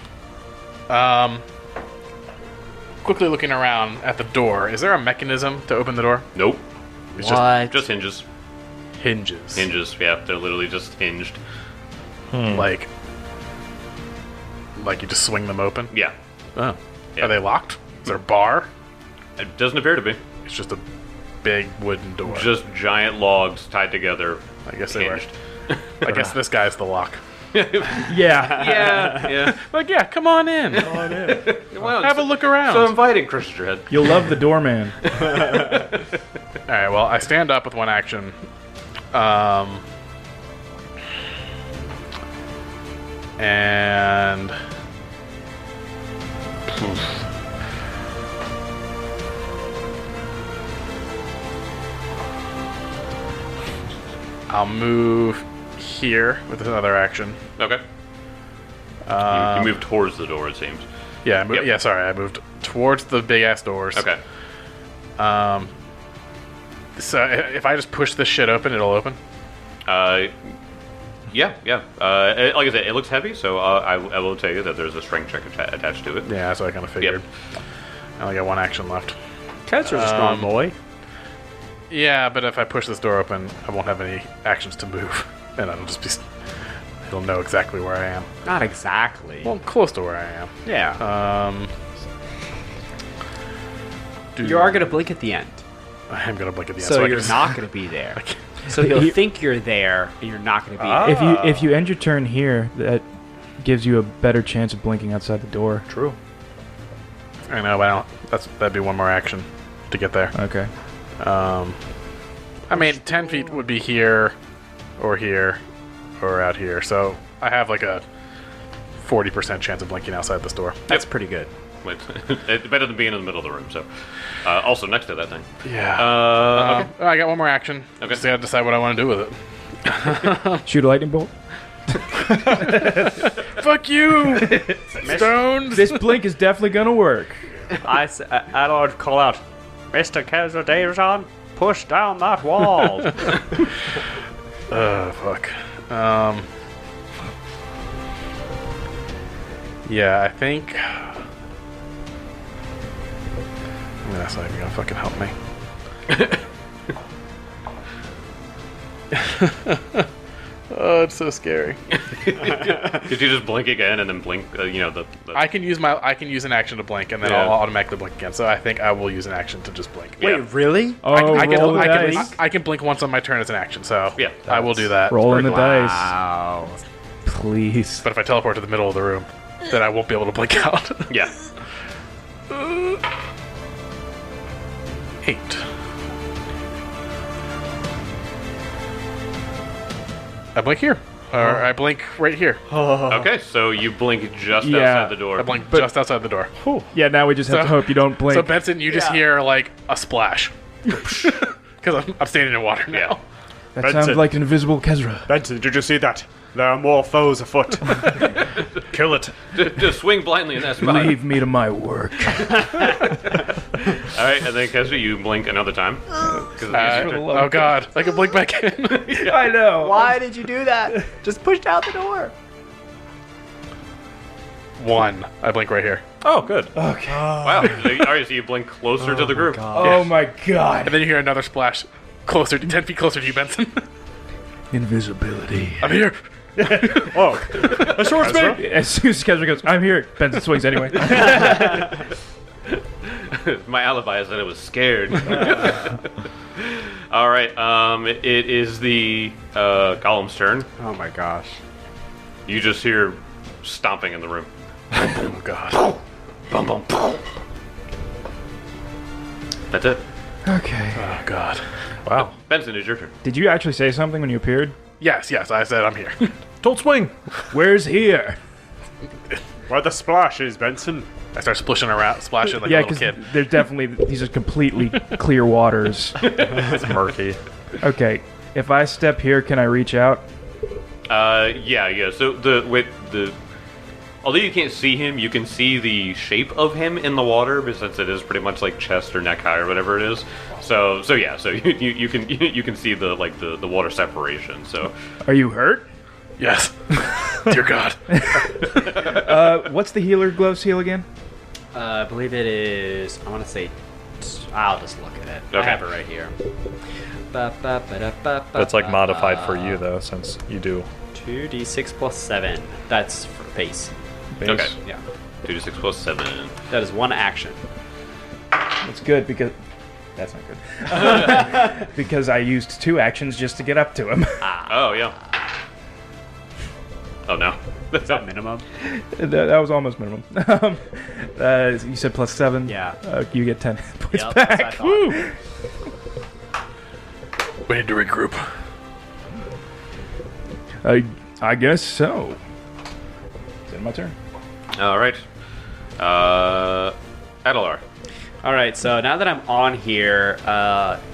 Quickly looking around at the door. Is there a mechanism to open the door? Nope. It's What? Just hinges. Hinges. Hinges. Yeah, they're literally just hinged. Like you just swing them open? Yeah. Oh. Yeah. Are they locked? Is there a bar? It doesn't appear to be. It's just a big wooden door. Just giant logs tied together. I guess they were. Hinged. I guess this guy's the lock. Yeah. Yeah. Like, yeah, come on in. Well, Have a look around. so inviting, Christopher Head. You'll love the doorman. Alright, well, I stand up with one action. And... I'll move here with another action. Okay. You move towards the door, it seems. Yeah, Yep. I moved towards the big-ass doors. Okay. So if I just push this shit open, it'll open? Yeah. Like I said, it looks heavy, so I will tell you that there's a strength check attached to it. Yeah, that's what I kind of figured. I only got one action left. Kezra's a strong boy. Yeah, but if I push this door open, I won't have any actions to move. And it'll just be... It'll know exactly where I am. Not exactly. Well, close to where I am. yeah. Dude, You are going to blink at the end. I am going to blink at the end. So I you're can- not going to be there. I can't- So he'll think you're there, and you're not going to be Ah. there. If you end your turn here, that gives you a better chance of blinking outside the door. True. I know, but I don't, that'd be one more action to get there. Okay. I mean, 10 feet would be here, or out here. So I have like a 40% chance of blinking outside this door. That's pretty good. Wait, it's better than being in the middle of the room. So, also next to that thing. Yeah. Okay. I got one more action. Okay. Just gotta decide what I want to do with it. Shoot a lightning bolt. Fuck you, Stones. This blink is definitely gonna work. I'd call out, Mr. Kezra Davison, push down that wall. Fuck. Yeah, I think. That's not even gonna fucking help me. Oh, it's so scary. Could you just blink again and then blink? The I can use an action to blink, and then Yeah. I'll automatically blink again. So I think I will use an action to just blink. Yeah. Wait, really? Oh, I roll the dice. can blink once on my turn as an action. So Yeah. I will do that. Rolling the dice, Wow. please. But if I teleport to the middle of the room, then I won't be able to blink out. yeah. 8. I blink here. Or I blink right here. Okay, so you blink just Yeah. outside the door. I blink just outside the door. Yeah, now we just have So- to hope you don't blink. So Benson, you just hear like a splash. Because I'm standing in water now. Yeah. that Benson. sounds like an invisible Kezra. Benson, did you see that? There are more foes afoot. Kill it. Just swing blindly in that spot. Leave me to my work. All right, and then Kezra, you blink another time. 'Cause Oh god, I can blink back in. I know. Why did you do that? Just push out the door. 1. I blink right here. Oh, good. wow. All right, so you blink closer to the group. Oh my god. And then you hear another splash. 10 feet closer to you, Benson. Invisibility. I'm here. Oh, a short speed. As soon as Kezra goes, I'm here. Benson swings anyway. My alibi is that I was scared. All right, it is the Golem's turn. Oh my gosh. You just hear stomping in the room. Oh god. Bum, bum, bum. That's it. Okay. Oh god. Wow. Benson, it's your turn. Did you actually say something when you appeared? Yes, I said I'm here. Don't swing. Where's here? Where the splash is, Benson. I start splashing around, splashing like Yeah, a little because kid. there's definitely these are completely clear waters. It's murky. Okay, if I step here, can I reach out? Yeah. So although you can't see him, you can see the shape of him in the water, since it is pretty much like chest or neck high or whatever it is. So you can see the water separation. So Are you hurt? Yes. Dear God. What's the healer gloves heal again? I believe it is. I want to say. I'll just look at it. I Okay. have it right here. That's like modified for you though, since you do 2d6 plus 7. That's for base. base. okay, Yeah. 2d6 plus 7. That is one action. That's good because that's not good. Because I used 2 actions just to get up to him. Oh yeah. Oh no. Is that minimum? That was almost minimum. You said plus 7. Yeah. You get 10 points Yep, that's what I back. thought. Woo! We need to regroup. I guess so. Is it my turn? All right. Adelar. All right, so now that I'm on here,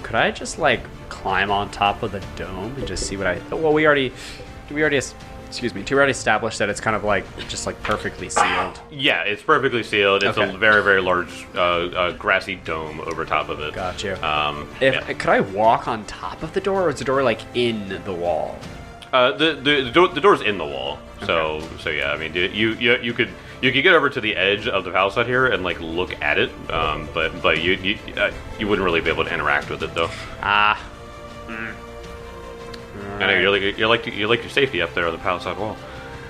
could I just like climb on top of the dome and just see what I? Well, we already established that it's kind of like just like perfectly sealed. Yeah, it's perfectly sealed. It's Okay. a very, very large grassy dome over top of it. Got you. Yeah. Could I walk on top of the door, or is the door like in the wall? The door's in the wall. So yeah, I mean, you could get over to the edge of the palisade here and like look at it, but you wouldn't really be able to interact with it though. I know you like your safety up there on the palisade wall.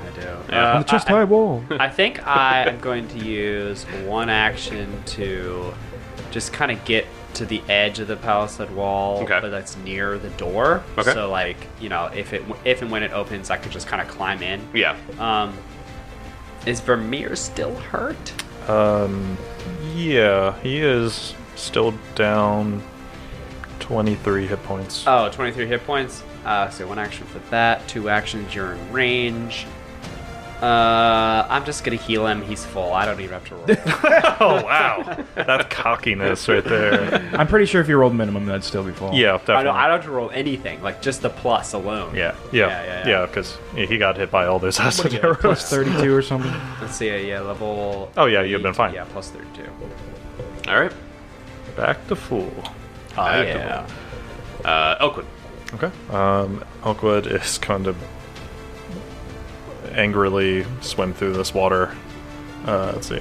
I do. Yeah. On the chest high wall. I think I am going to use one action to just kind of get to the edge of the palisade wall, Okay. but that's near the door. Okay. So like, you know, if and when it opens, I could just kind of climb in. Yeah. Is Vermeer still hurt? Yeah, he is still down 23 hit points. Oh, 23 hit points. So one action for that. 2 actions, you're in range. I'm just gonna heal him. He's full. I don't even have to roll. Oh wow, that's cockiness right there. I'm pretty sure if you rolled minimum, that'd still be full. Yeah, I definitely. don't have to roll anything. Like just the plus alone. Yeah, Yeah. because he got hit by all those acid arrows. Plus 32 or something. Let's see. Yeah, level. Oh, yeah, you've been 8. fine. Yeah, plus 32. All right. Back to full. Oh Back to yeah. Elkwood. Okay. Elkwood is going to angrily swim through this water. Let's see.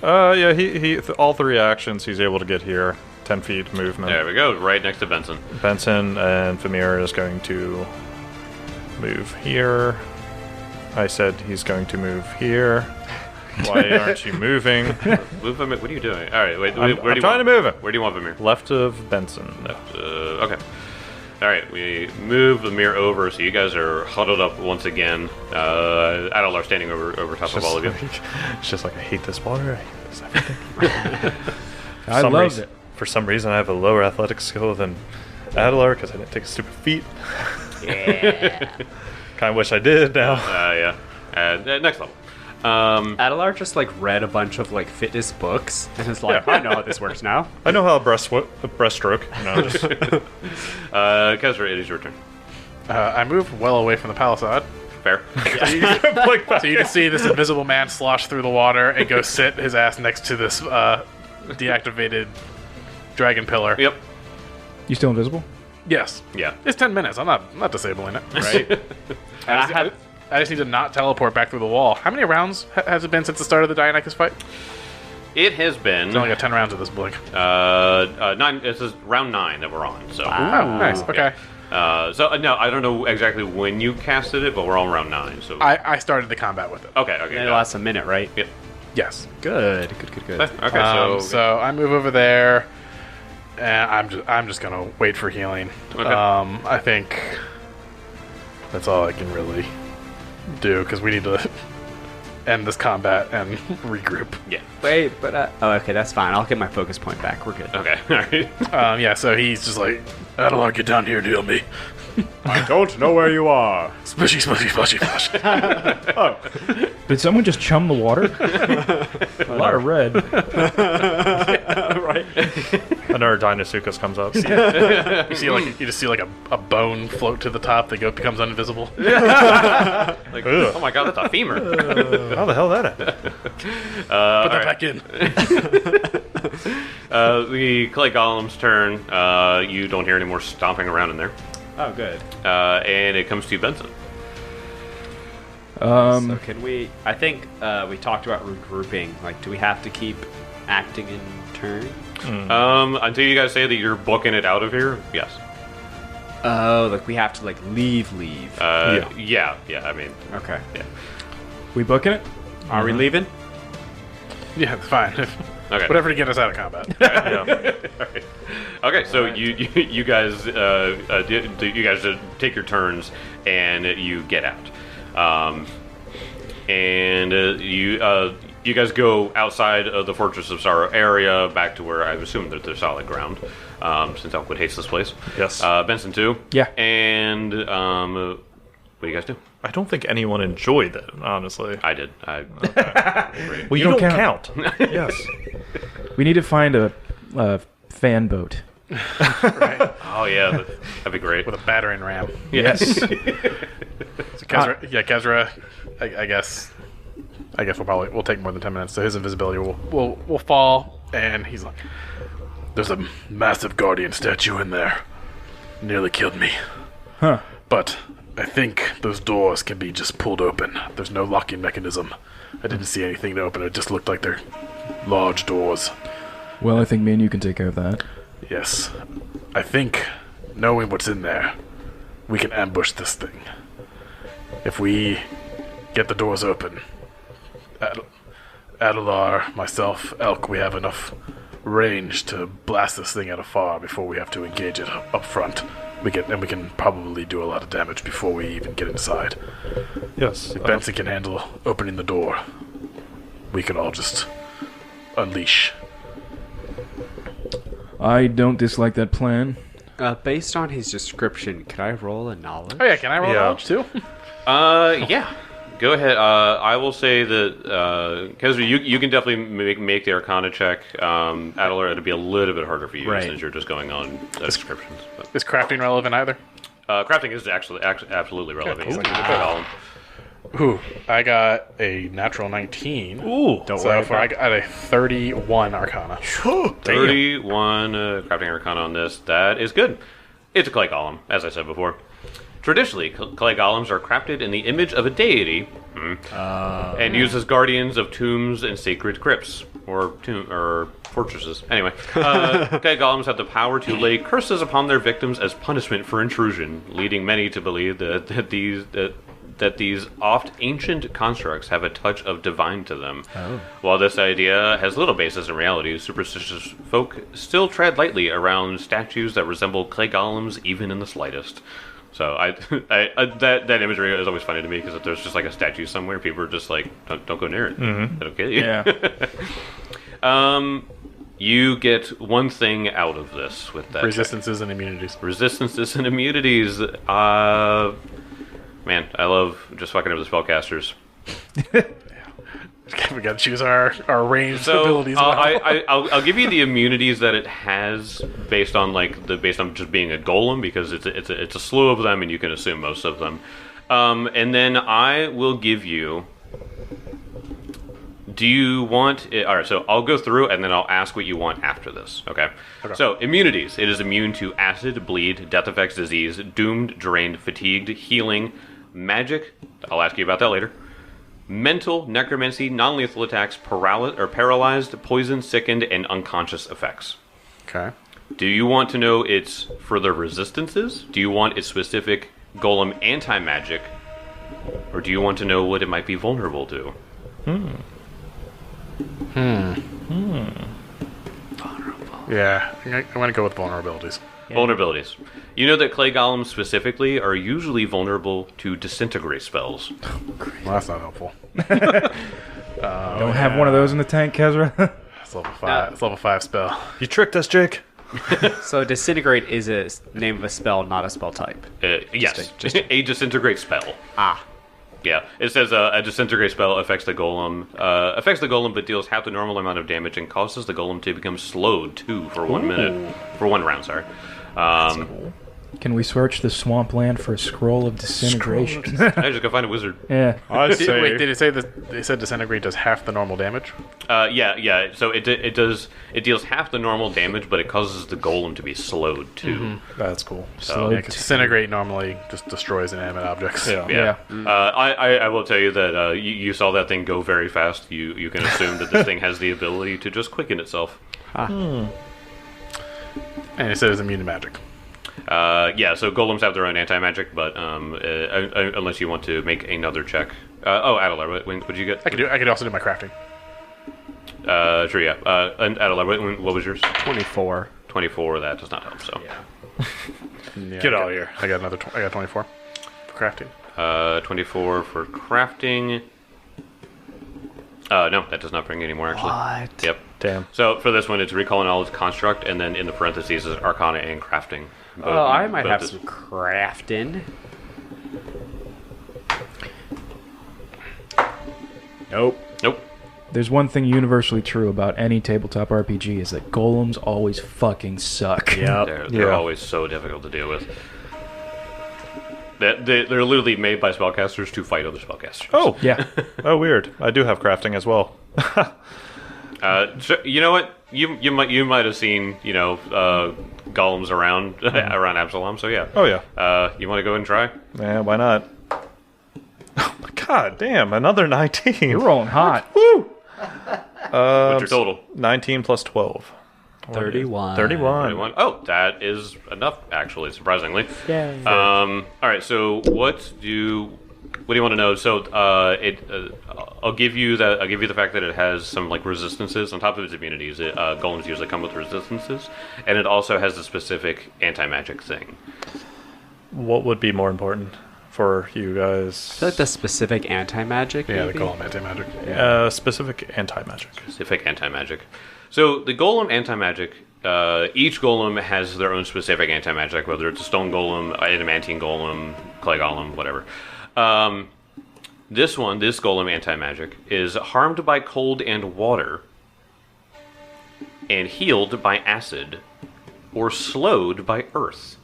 Yeah, he all 3 actions he's able to get here. 10 feet movement. There we go. Right next to Benson. Benson and Famir is going to move here. I said he's going to move here. Why aren't you moving? Move him. What are you doing? All right. Wait. I'm Where do you trying want, to move him. Where do you want Vamir? Left of Benson. Okay. All right. We move Vamir over, so you guys are huddled up once again. Adelar standing over top of all of you. It's just like, I hate this water. I hate this everything. I some loved reason- it. For some reason, I have a lower athletic skill than Adelar because I didn't take a stupid feat. Yeah. Kind of wish I did now. Yeah. Next level. Adelar just like read a bunch of like fitness books and is like, Yeah. I know how this works now. I know how a breaststroke. Just Kezra, it is your turn. I move well away from the palisade. Fair. So you can see this invisible man slosh through the water and go sit his ass next to this deactivated dragon pillar. Yep. You still invisible? Yes. Yeah. It's 10 minutes. I'm not disabling it. Right? And I just need to not teleport back through the wall. How many rounds has it been since the start of the Dionychus fight? It has been It's only got 10 rounds of this blink. 9. This is round 9 that we're on. So. Oh, nice. Okay. No, I don't know exactly when you casted it, but we're on round 9. So. I started the combat with it. Okay. it got lasts a minute, right? it. Yes. Good. Yep. Okay. So I move over there, and I'm just gonna wait for healing. Okay. I think that's all I can really do because we need to end this combat and regroup. Yeah. Wait, but okay, that's fine. I'll get my focus point back. We're good. Okay. All right. Yeah. So he's just like, I don't want to get down here, deal me. I don't know where you are. Splishy, splishy, splishy, splash. Did someone just chum the water? A lot of red. Right. Another Dinosuchus comes up. You just see like a bone float to the top that becomes invisible. Like, oh my god, that's a femur. How the hell that happened? Put that back in. The clay golem's turn. You don't hear any more stomping around in there. Oh, good. And it comes to you, Benson. So can we? I think we talked about regrouping. Like, do we have to keep acting in turn? Until you guys say that you're booking it out of here, yes. Oh, like we have to like leave. Yeah. I mean, Okay. yeah. We booking it? Are we leaving? Yeah, it's fine. Okay. Whatever to get us out of combat. Yeah. Okay, so you guys you guys take your turns and you get out, and you guys go outside of the Fortress of Sorrow area back to where I assume that there's solid ground, since Elkwood hates this place. Yes. Benson too. Yeah. And what do you guys do? I don't think anyone enjoyed it, honestly. I did. Well, You don't count. Yes. We need to find a fan boat. Oh yeah, that'd be great. With a battering ram. Yes. So Kezra, I guess we'll take more than 10 minutes. So his invisibility will fall, and he's like, "There's a massive guardian statue in there. Nearly killed me. Huh. But I think those doors can be just pulled open. There's no locking mechanism. I didn't see anything to open. It just looked like they're large doors. Well, I think me and you can take care of that. Yes. I think, knowing what's in there, we can ambush this thing. If we get the doors open, Adelar, myself, Elk, we have enough range to blast this thing out of far before we have to engage it up front. We can probably do a lot of damage before we even get inside. Yes. If Benson can handle opening the door, we can all just unleash. I don't dislike that plan. Based on his description, can I roll a knowledge? Oh yeah, can I roll Yeah. knowledge too? Yeah. Go ahead. I will say that because you can definitely make the Arcana check. Adler, it'd be a little bit harder for you Right. since you're just going on descriptions. But, Is crafting relevant either? crafting is actually absolutely relevant. cool. He's like, "Oh, Ooh, I got a natural 19. Ooh. Don't So worry far, I got a 31 Arcana. 31 crafting Arcana on this. That is good. It's a clay golem, as I said before. Traditionally, clay golems are crafted in the image of a deity and used as guardians of tombs and sacred crypts or fortresses. Anyway, clay golems have the power to lay curses upon their victims as punishment for intrusion, leading many to believe that these oft ancient constructs have a touch of divine to them. While this idea has little basis in reality, superstitious folk still tread lightly around statues that resemble clay golems even in the slightest. So that imagery is always funny to me because if there's just like a statue somewhere, people are just like, don't go near it. It'll kill you. Yeah. You get one thing out of this with that. Resistances and immunities. Resistances and immunities. Man, I love just fucking up the spellcasters. We gotta choose our ranged So abilities. Well. I'll give you the immunities that it has based on just being a golem because it's a slew of them and you can assume most of them. And then I will give you. Do you want it? All right, so I'll go through and then I'll ask what you want after this. Okay. So immunities. It is immune to acid, bleed, death effects, disease, doomed, drained, fatigued, healing, magic. I'll ask you about that later. Mental, necromancy, non-lethal attacks, paralyzed, poisoned, sickened, and unconscious effects. Okay. Do you want to know its further resistances? Do you want its specific golem anti-magic? Or do you want to know what it might be vulnerable to? Yeah, I'm gonna go with vulnerabilities. Vulnerabilities. You know that clay golems specifically are usually vulnerable to disintegrate spells. Well, that's not helpful. Don't have one of those in the tank, Kezra. It's level 5. It's level 5 spell. You tricked us, Jake. So disintegrate is a name of a spell, not a spell type. Yes, Just- a disintegrate spell. Ah. Yeah, it says a disintegrate spell affects the golem, but deals half the normal amount of damage and causes the golem to become slowed too for 1 minute, for 1 round. Sorry. Can we search the swampland for a scroll of disintegration? I just go find a wizard. Yeah. I say. Wait, did it say that they said disintegrate does half the normal damage? Yeah. So it deals half the normal damage, but it causes the golem to be slowed too. That's cool. Slowed Yeah, 'cause disintegrate normally just destroys inanimate objects. Yeah. Yeah. I will tell you that you saw that thing go very fast. You can assume that this thing has the ability to just quicken itself. And it says immune to magic. So golems have their own anti-magic, but unless you want to make another check. Adelaide, what did you get? I could also do my crafting. Sure, yeah. And Adelaide, what was yours? 24. 24, that does not help, so. Get out of here. I got 24 for crafting. 24 for crafting. No, that does not bring any more, actually. What? Yep. Damn. So for this one, it's recall knowledge construct, and then in the parentheses is arcana and crafting. Oh, I might have some crafting. Nope. Nope. There's one thing universally true about any tabletop RPG is that golems always fucking suck. Yep. They're always so difficult to deal with. They're literally made by spellcasters to fight other spellcasters. Oh, Yeah. oh, weird. I do have crafting as well. So, you know what? You might have seen golems around around Absalom. So yeah. Oh yeah. You want to go and try? Yeah, why not? Oh my god, damn! Another 19. You're rolling hot. Woo! What's your total? 19 plus 12. 31. 31. 21. Oh, that is enough, actually, surprisingly. Yay. All right. So what do you want to know? So I'll give you the fact that it has some like resistances on top of its immunities. Golems usually come with resistances, and it also has a specific anti-magic thing. What would be more important for you guys? I feel like the specific anti-magic. Yeah, maybe? they call them anti-magic. Specific anti-magic. Specific anti-magic. So the golem anti-magic, each golem has their own specific anti-magic, whether it's a stone golem, adamantine golem, clay golem, whatever. This golem anti-magic, is harmed by cold and water, and healed by acid, or slowed by earth.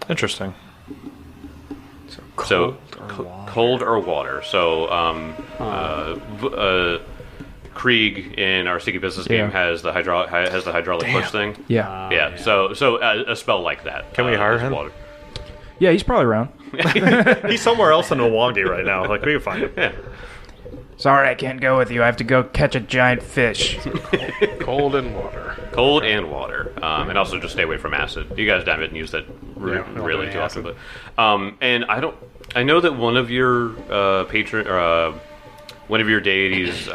Interesting. Cold or water. So, Krieg in our Sticky Business game has the hydraulic push thing. Yeah. Yeah. So a spell like that. Can we hire is him? water. Yeah, he's probably around. He's somewhere else in Milwaukee right now. Like, we can find him. Yeah. Sorry, I can't go with you. I have to go catch a giant fish. Cold and water. Cold and water, and also just stay away from acid. You guys haven't used that don't really do too any often, but and I know that one of your one of your deities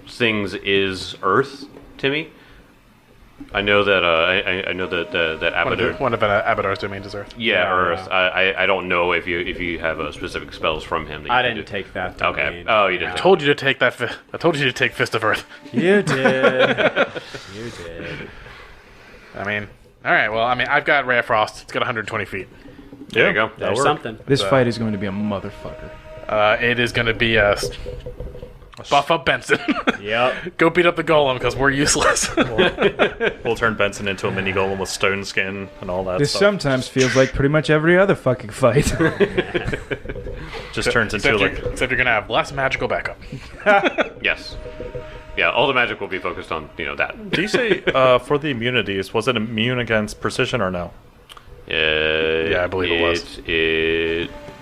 things is Earth, Timmy. I know that I know that Abadar. One of Abadar's domains is Earth. Yeah, Earth. I don't know if you have specific spells from him. That you I can didn't do. take that. Okay. Domain. Oh, you didn't. I told you to take that. I told you to take Fist of Earth. You did. You did. I mean, all right. Well, I mean, I've got Ray of Frost. It's got 120 feet. There you go. There's something. This fight is going to be a motherfucker. It is going to be a buff up Benson. Yep. Go beat up the golem because we're useless. We'll turn Benson into a mini golem with stone skin and all that This stuff. sometimes feels like pretty much every other fucking fight. Just turns into Except you're going to have less magical backup. Yes. Yeah, all the magic will be focused on that. Do you say for the immunities, was it immune against precision or no? Yeah, I believe it was.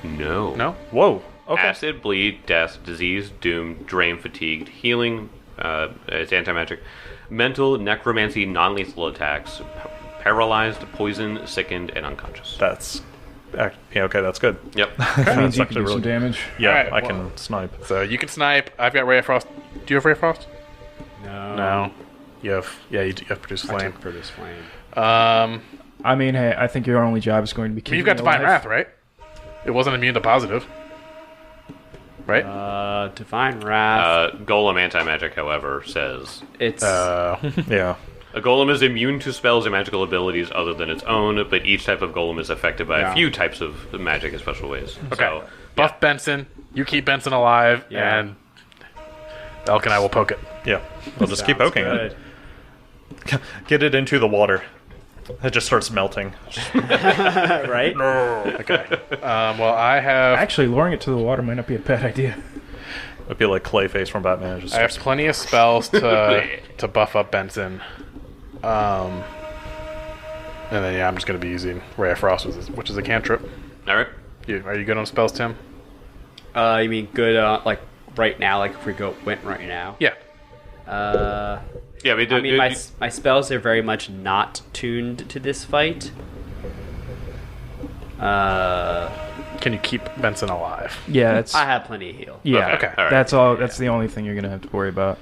No. No? Whoa. Okay. Acid, bleed, death, disease, doom, drain, fatigued, healing. It's anti-magic. Mental, necromancy, non-lethal attacks, paralyzed, poisoned, sickened, and unconscious. That's okay. That's good. Yep. That means you actually can do some really- damage. Yeah, Alright, I can snipe. So you can snipe. I've got Ray of Frost. Do you have Ray of Frost? No. You have. Yeah, you have Produce I Flame. took Produce Flame. I mean, hey, I think your only job is going to be I mean, keeping you've got me Divine alive. Wrath, right? It wasn't immune to positive. Right? Divine Wrath. Golem anti-magic, however, says it's Yeah. A golem is immune to spells and magical abilities other than its own, but each type of golem is affected by a few types of magic in special ways. Okay. So, Buff Benson. You keep Benson alive, Yeah. and Elk and I will poke it. Yeah, we'll just keep Sounds poking good. it. Get it into the water. It just starts melting. Right? Okay. Well, I have Actually, luring it to the water might not be a bad idea. It'd be like Clayface from Batman. It just I have starts- plenty of spells to buff up Benson. And then I'm just gonna be using Ray of Frost, which is a cantrip. all right. Are you good on spells, Tim? You mean good, like, right now, like, if we went right now? Yeah. Yeah, we do. I mean, my spells are very much not tuned to this fight. Can you keep Benson alive? Yeah, that's I have plenty of heal. yeah. Okay, all right. That's all. That's the only thing you're gonna have to worry about.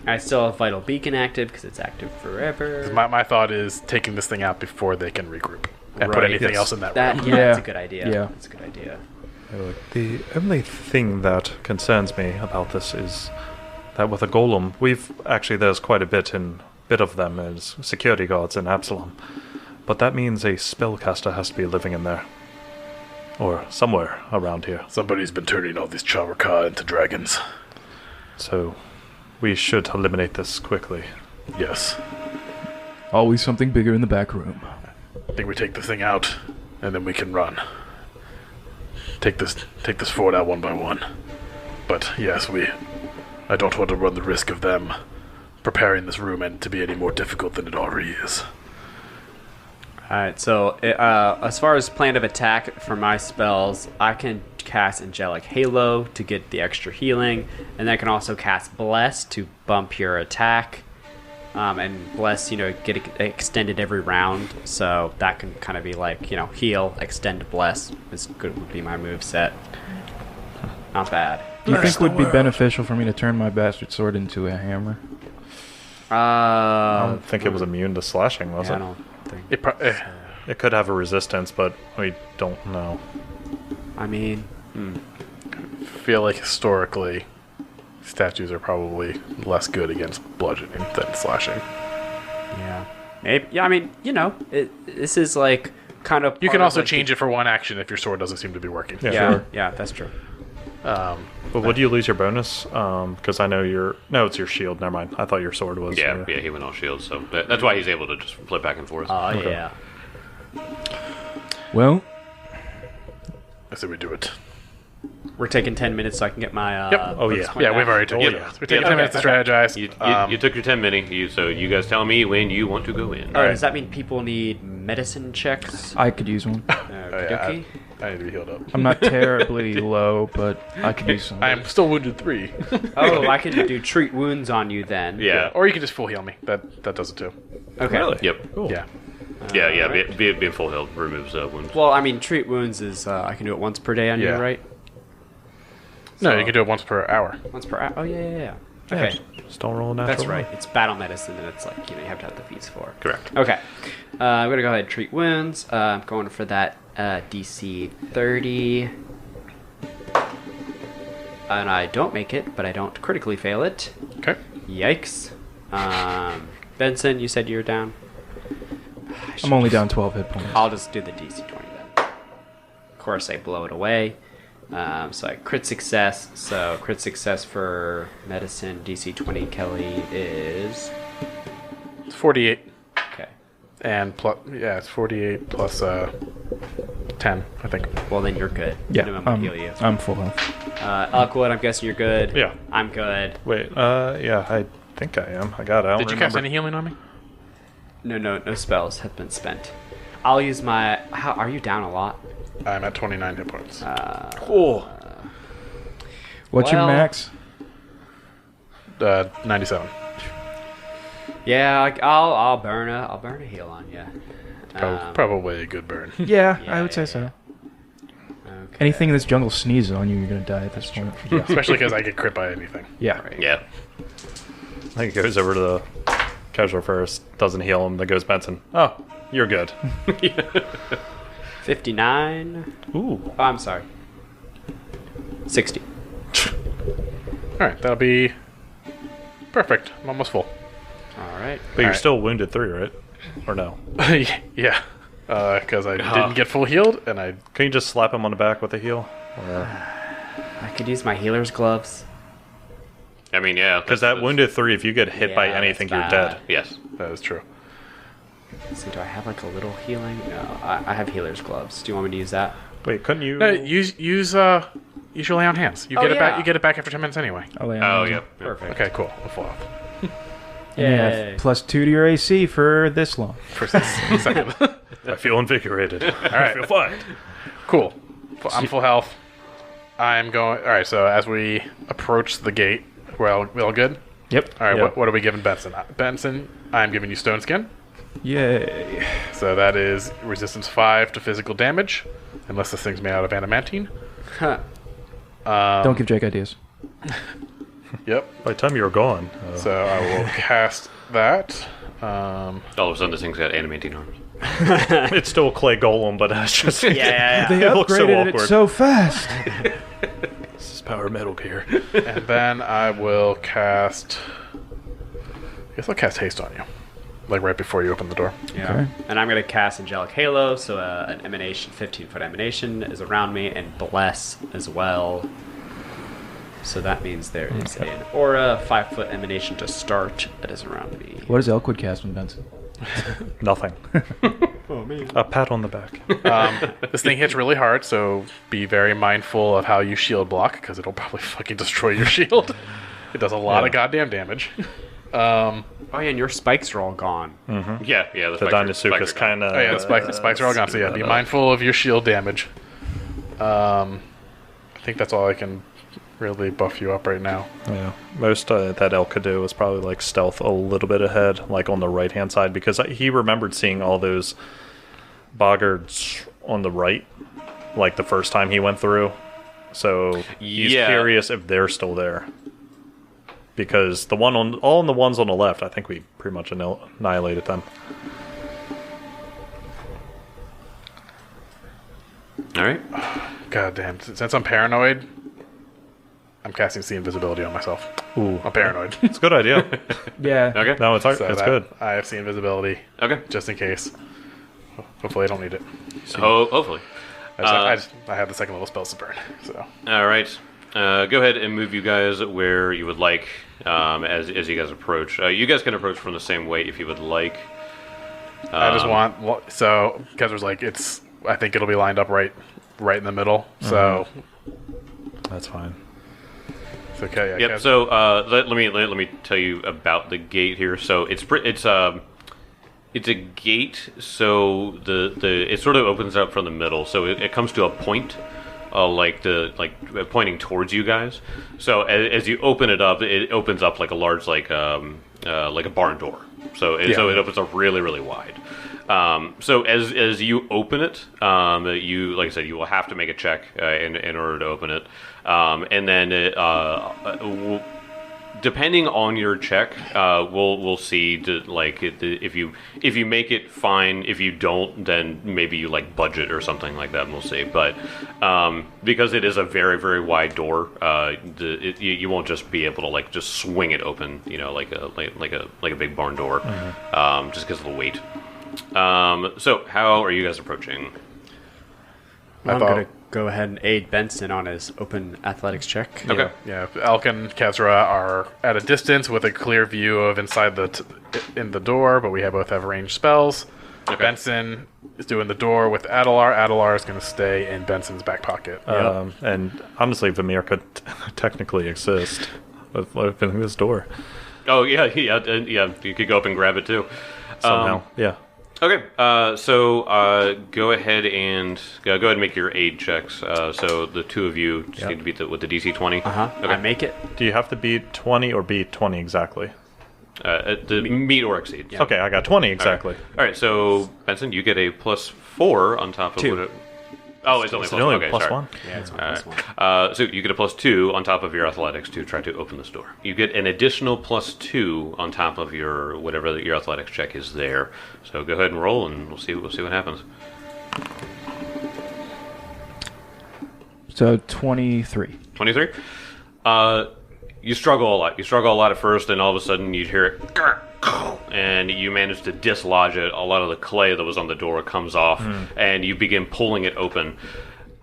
I still have Vital Beacon active because it's active forever. My thought is taking this thing out before they can regroup and put Right. anything else in that That, room. yeah, Yeah. that's a good idea. Yeah. That's a good idea. The only thing that concerns me about this is that with a golem, there's quite a bit of them as security guards in Absalom. But that means a spellcaster has to be living in there. Or somewhere around here. Somebody's been turning all these Chavarka into dragons. So we should eliminate this quickly. Yes. Always something bigger in the back room. I think we take the thing out, and then we can run. Take this fort out one by one. But yes, I don't want to run the risk of them preparing this room and to be any more difficult than it already is. Alright, so as far as plan of attack for my spells, I can cast Angelic Halo to get the extra healing, and I can also cast Bless to bump your attack. And Bless, get extended every round, so that can kind of be like, heal, extend, Bless is good, would be my move set. Not bad. Do you think would be beneficial for me to turn my bastard sword into a hammer? I don't think it was immune to slashing, was I it? don't think. It could have a resistance, but we don't know. I mean, feel like historically, statues are probably less good against bludgeoning than slashing. yeah. Maybe, yeah, I mean, this is like kind of. You can also change it for one action if your sword doesn't seem to be working. Yeah. Yeah, Sure. yeah, that's true. But would you lose your bonus? Because I know no, it's your shield. Never mind. I thought your sword was. Yeah, he went all shields, so that's why he's able to just flip back and forth. Oh, yeah. Well, I say we do it. We're taking 10 minutes so I can get my. Yep. Oh, yeah. bonus point Yeah, back. we've already taken. yeah. We're taking Yeah. 10 minutes to strategize. You took your 10 minutes, so you guys tell me when you want to go in. Does that mean people need medicine checks? I could use one. Okey-dokey. I need to be healed up. I'm not terribly low, but I could use some. I am still wounded 3. Oh, I can do treat wounds on you then. Yeah. Or you can just full heal me. That does it too. Okay. Really? Yep. Cool. Yeah. Yeah. Alright. Being full health removes wounds. Well, I mean, treat wounds is I can do it once per day on Yeah. you, right? No, you can do it once per hour. Once per hour. Oh, yeah. Okay. Just don't roll a natural. That's right. It's battle medicine, and it's like, you have to have the feats for. Correct. Okay. I'm going to go ahead and treat wounds. I'm going for that DC 30. And I don't make it, but I don't critically fail it. Okay. Yikes. Benson, you said you were down? I'm only down 12 hit points. I'll just do the DC 20 then. Of course, I blow it away. So I crit success. So crit success for medicine DC 20 Kelly is It's 48. okay. And plus, yeah, it's 48 plus 10, I think. Well, then you're good. Yeah, I'm gonna heal you. I'm full health. Elkwood, I'm guessing you're good. Yeah. I'm good. Wait. Yeah. I think I am. I got it. I don't Did you cast remember. any healing on me? No spells have been spent. I'll use my. How are you down a lot? I'm at 29 hit points. What's your Well- max? 97. Yeah, I'll burn a heal on you. Probably a good burn. Yeah, yeah, I would say yeah, so. Okay. Anything in this jungle sneezes on you, you're gonna die at this point. Especially because I get crit by anything. Yeah. Yeah. I think it goes over to the casual first, doesn't heal him, then goes Benson. Oh, you're good. 59. Ooh. Oh, I'm sorry. 60. Alright, that'll be perfect. I'm almost full. All right. But you're still wounded 3, right? Or no? Yeah, because I didn't get full healed, and I Can you just slap him on the back with a heal? I could use my healer's gloves. I mean, yeah. Because that wounded 3, if you get hit by Yeah, anything, that's you're bad. dead. Yes. that is true. So do I have like a little healing? No, I have healer's gloves. Do you want me to use that? Wait, couldn't you? No, use your lay on hands. You Oh, get it back. yeah. You get it back after 10 minutes anyway. Oh, Oh, yeah. Perfect. Okay, cool. We'll fall off And you have Yay. +2 to your AC for this long. for a second. I feel invigorated. All right, I feel fine. cool. I'm full health. I'm going. All right. So as we approach the gate, we all good. Yep. All right. Yep. What are we giving Benson? Benson, I'm giving you Stone Skin. Yay. So that is resistance 5 to physical damage, unless this thing's made out of adamantine. Huh. Don't give Jake ideas. Yep. By the time you were gone, So I will cast that. All of a sudden, this thing's got animating arms. it's still a clay golem, but it's just They It looks so upgraded it awkward. so fast. This is power metal gear. And then I will cast. I guess I'll cast haste on you, like right before you open the door. Yeah. Okay. And I'm going to cast Angelic Halo, so an emanation, 15-foot emanation is around me, and Bless as well. So that means there is an aura, 5-foot emanation to start that is around me. What does Elkwood cast when Benson? Nothing. A pat on the back. This thing hits really hard, so be very mindful of how you shield block, because it'll probably fucking destroy your shield. It does a lot of goddamn damage. Oh yeah, and your spikes are all gone. Yeah, yeah. The Dinosuchus kind of. Oh yeah, the spikes are all gone. So yeah, be mindful of your shield damage. I think that's all I can really buff you up right now. Yeah, most that elk could do was probably like stealth a little bit ahead, like on the right hand side, because he remembered seeing all those boggards on the right, like the first time he went through. So he's Yeah. curious if they're still there, because the ones on the left, I think we pretty much annihilated them. All right. God damn! Since I'm paranoid, I'm casting see invisibility on myself. Ooh, I'm paranoid. it's a good idea. Yeah. Okay. No, it's So it's that- good. I have see invisibility Okay. just in case. Hopefully, I don't need it. Oh, hopefully. I have the second level spells to burn. So All right. Go ahead and move you guys where you would like as you guys approach. You guys can approach from the same way if you would like. I just want so Kezra's like it's. I think it'll be lined up right in the middle. So That's fine. it's okay. Yeah, Yep. Kez- So let me tell you about the gate here. So it's a gate. So the it sort of opens up from the middle. So it comes to a point, pointing towards you guys. So as you open it up, it opens up like a large like a barn door. So it opens up really really wide. So as you open it, you like I said, you will have to make a check in order to open it, and then depending on your check, we'll see if you make it, fine. If you don't, then maybe you like budget or something like that, and we'll see. But because it is a very very wide door, you won't just be able to like just swing it open, like a big barn door, just because of the weight. So how are you guys approaching? I'm thought- going to go ahead and aid Benson on his open athletics check. Okay. Yeah, Elk and Kezra are at a distance with a clear view of inside in the door, but we both have ranged spells. Okay. Benson is doing the door with Adelar. Adelar is going to stay in Benson's back pocket. And honestly, Vamir could technically exist with opening this door Oh yeah. You could go up and grab it too. somehow. Yeah. Okay, so go ahead and make your aid checks. So the two of you just need to beat with the DC 20. Okay. I make it. Do you have to beat 20 or beat 20 exactly? The meet or exceed. Okay, I got 20 exactly. All right, so Benson, you get a +4 on top of Two. what it. Oh, it's only Is it only okay, plus sorry. one? Yeah, it's All my right. plus one. So you get a +2 on top of your athletics to try to open this door. You get an additional +2 on top of your whatever your athletics check is there. So go ahead and roll, and we'll see what happens. So 23. 23. You struggle a lot. You struggle a lot at first, and all of a sudden you hear it, and you manage to dislodge it. A lot of the clay that was on the door comes off, and you begin pulling it open.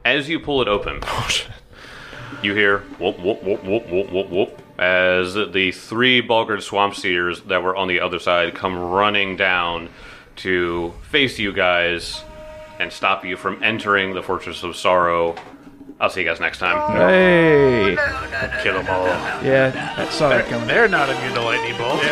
As you pull it open, you hear whoop, whoop, whoop, whoop, whoop, whoop, whoop, as the 3 Bulgard Swamp Seers that were on the other side come running down to face you guys and stop you from entering the Fortress of Sorrow. I'll see you guys next time. Hey. Kill them all. Yeah, I saw that coming. They're not immune to lightning bolts.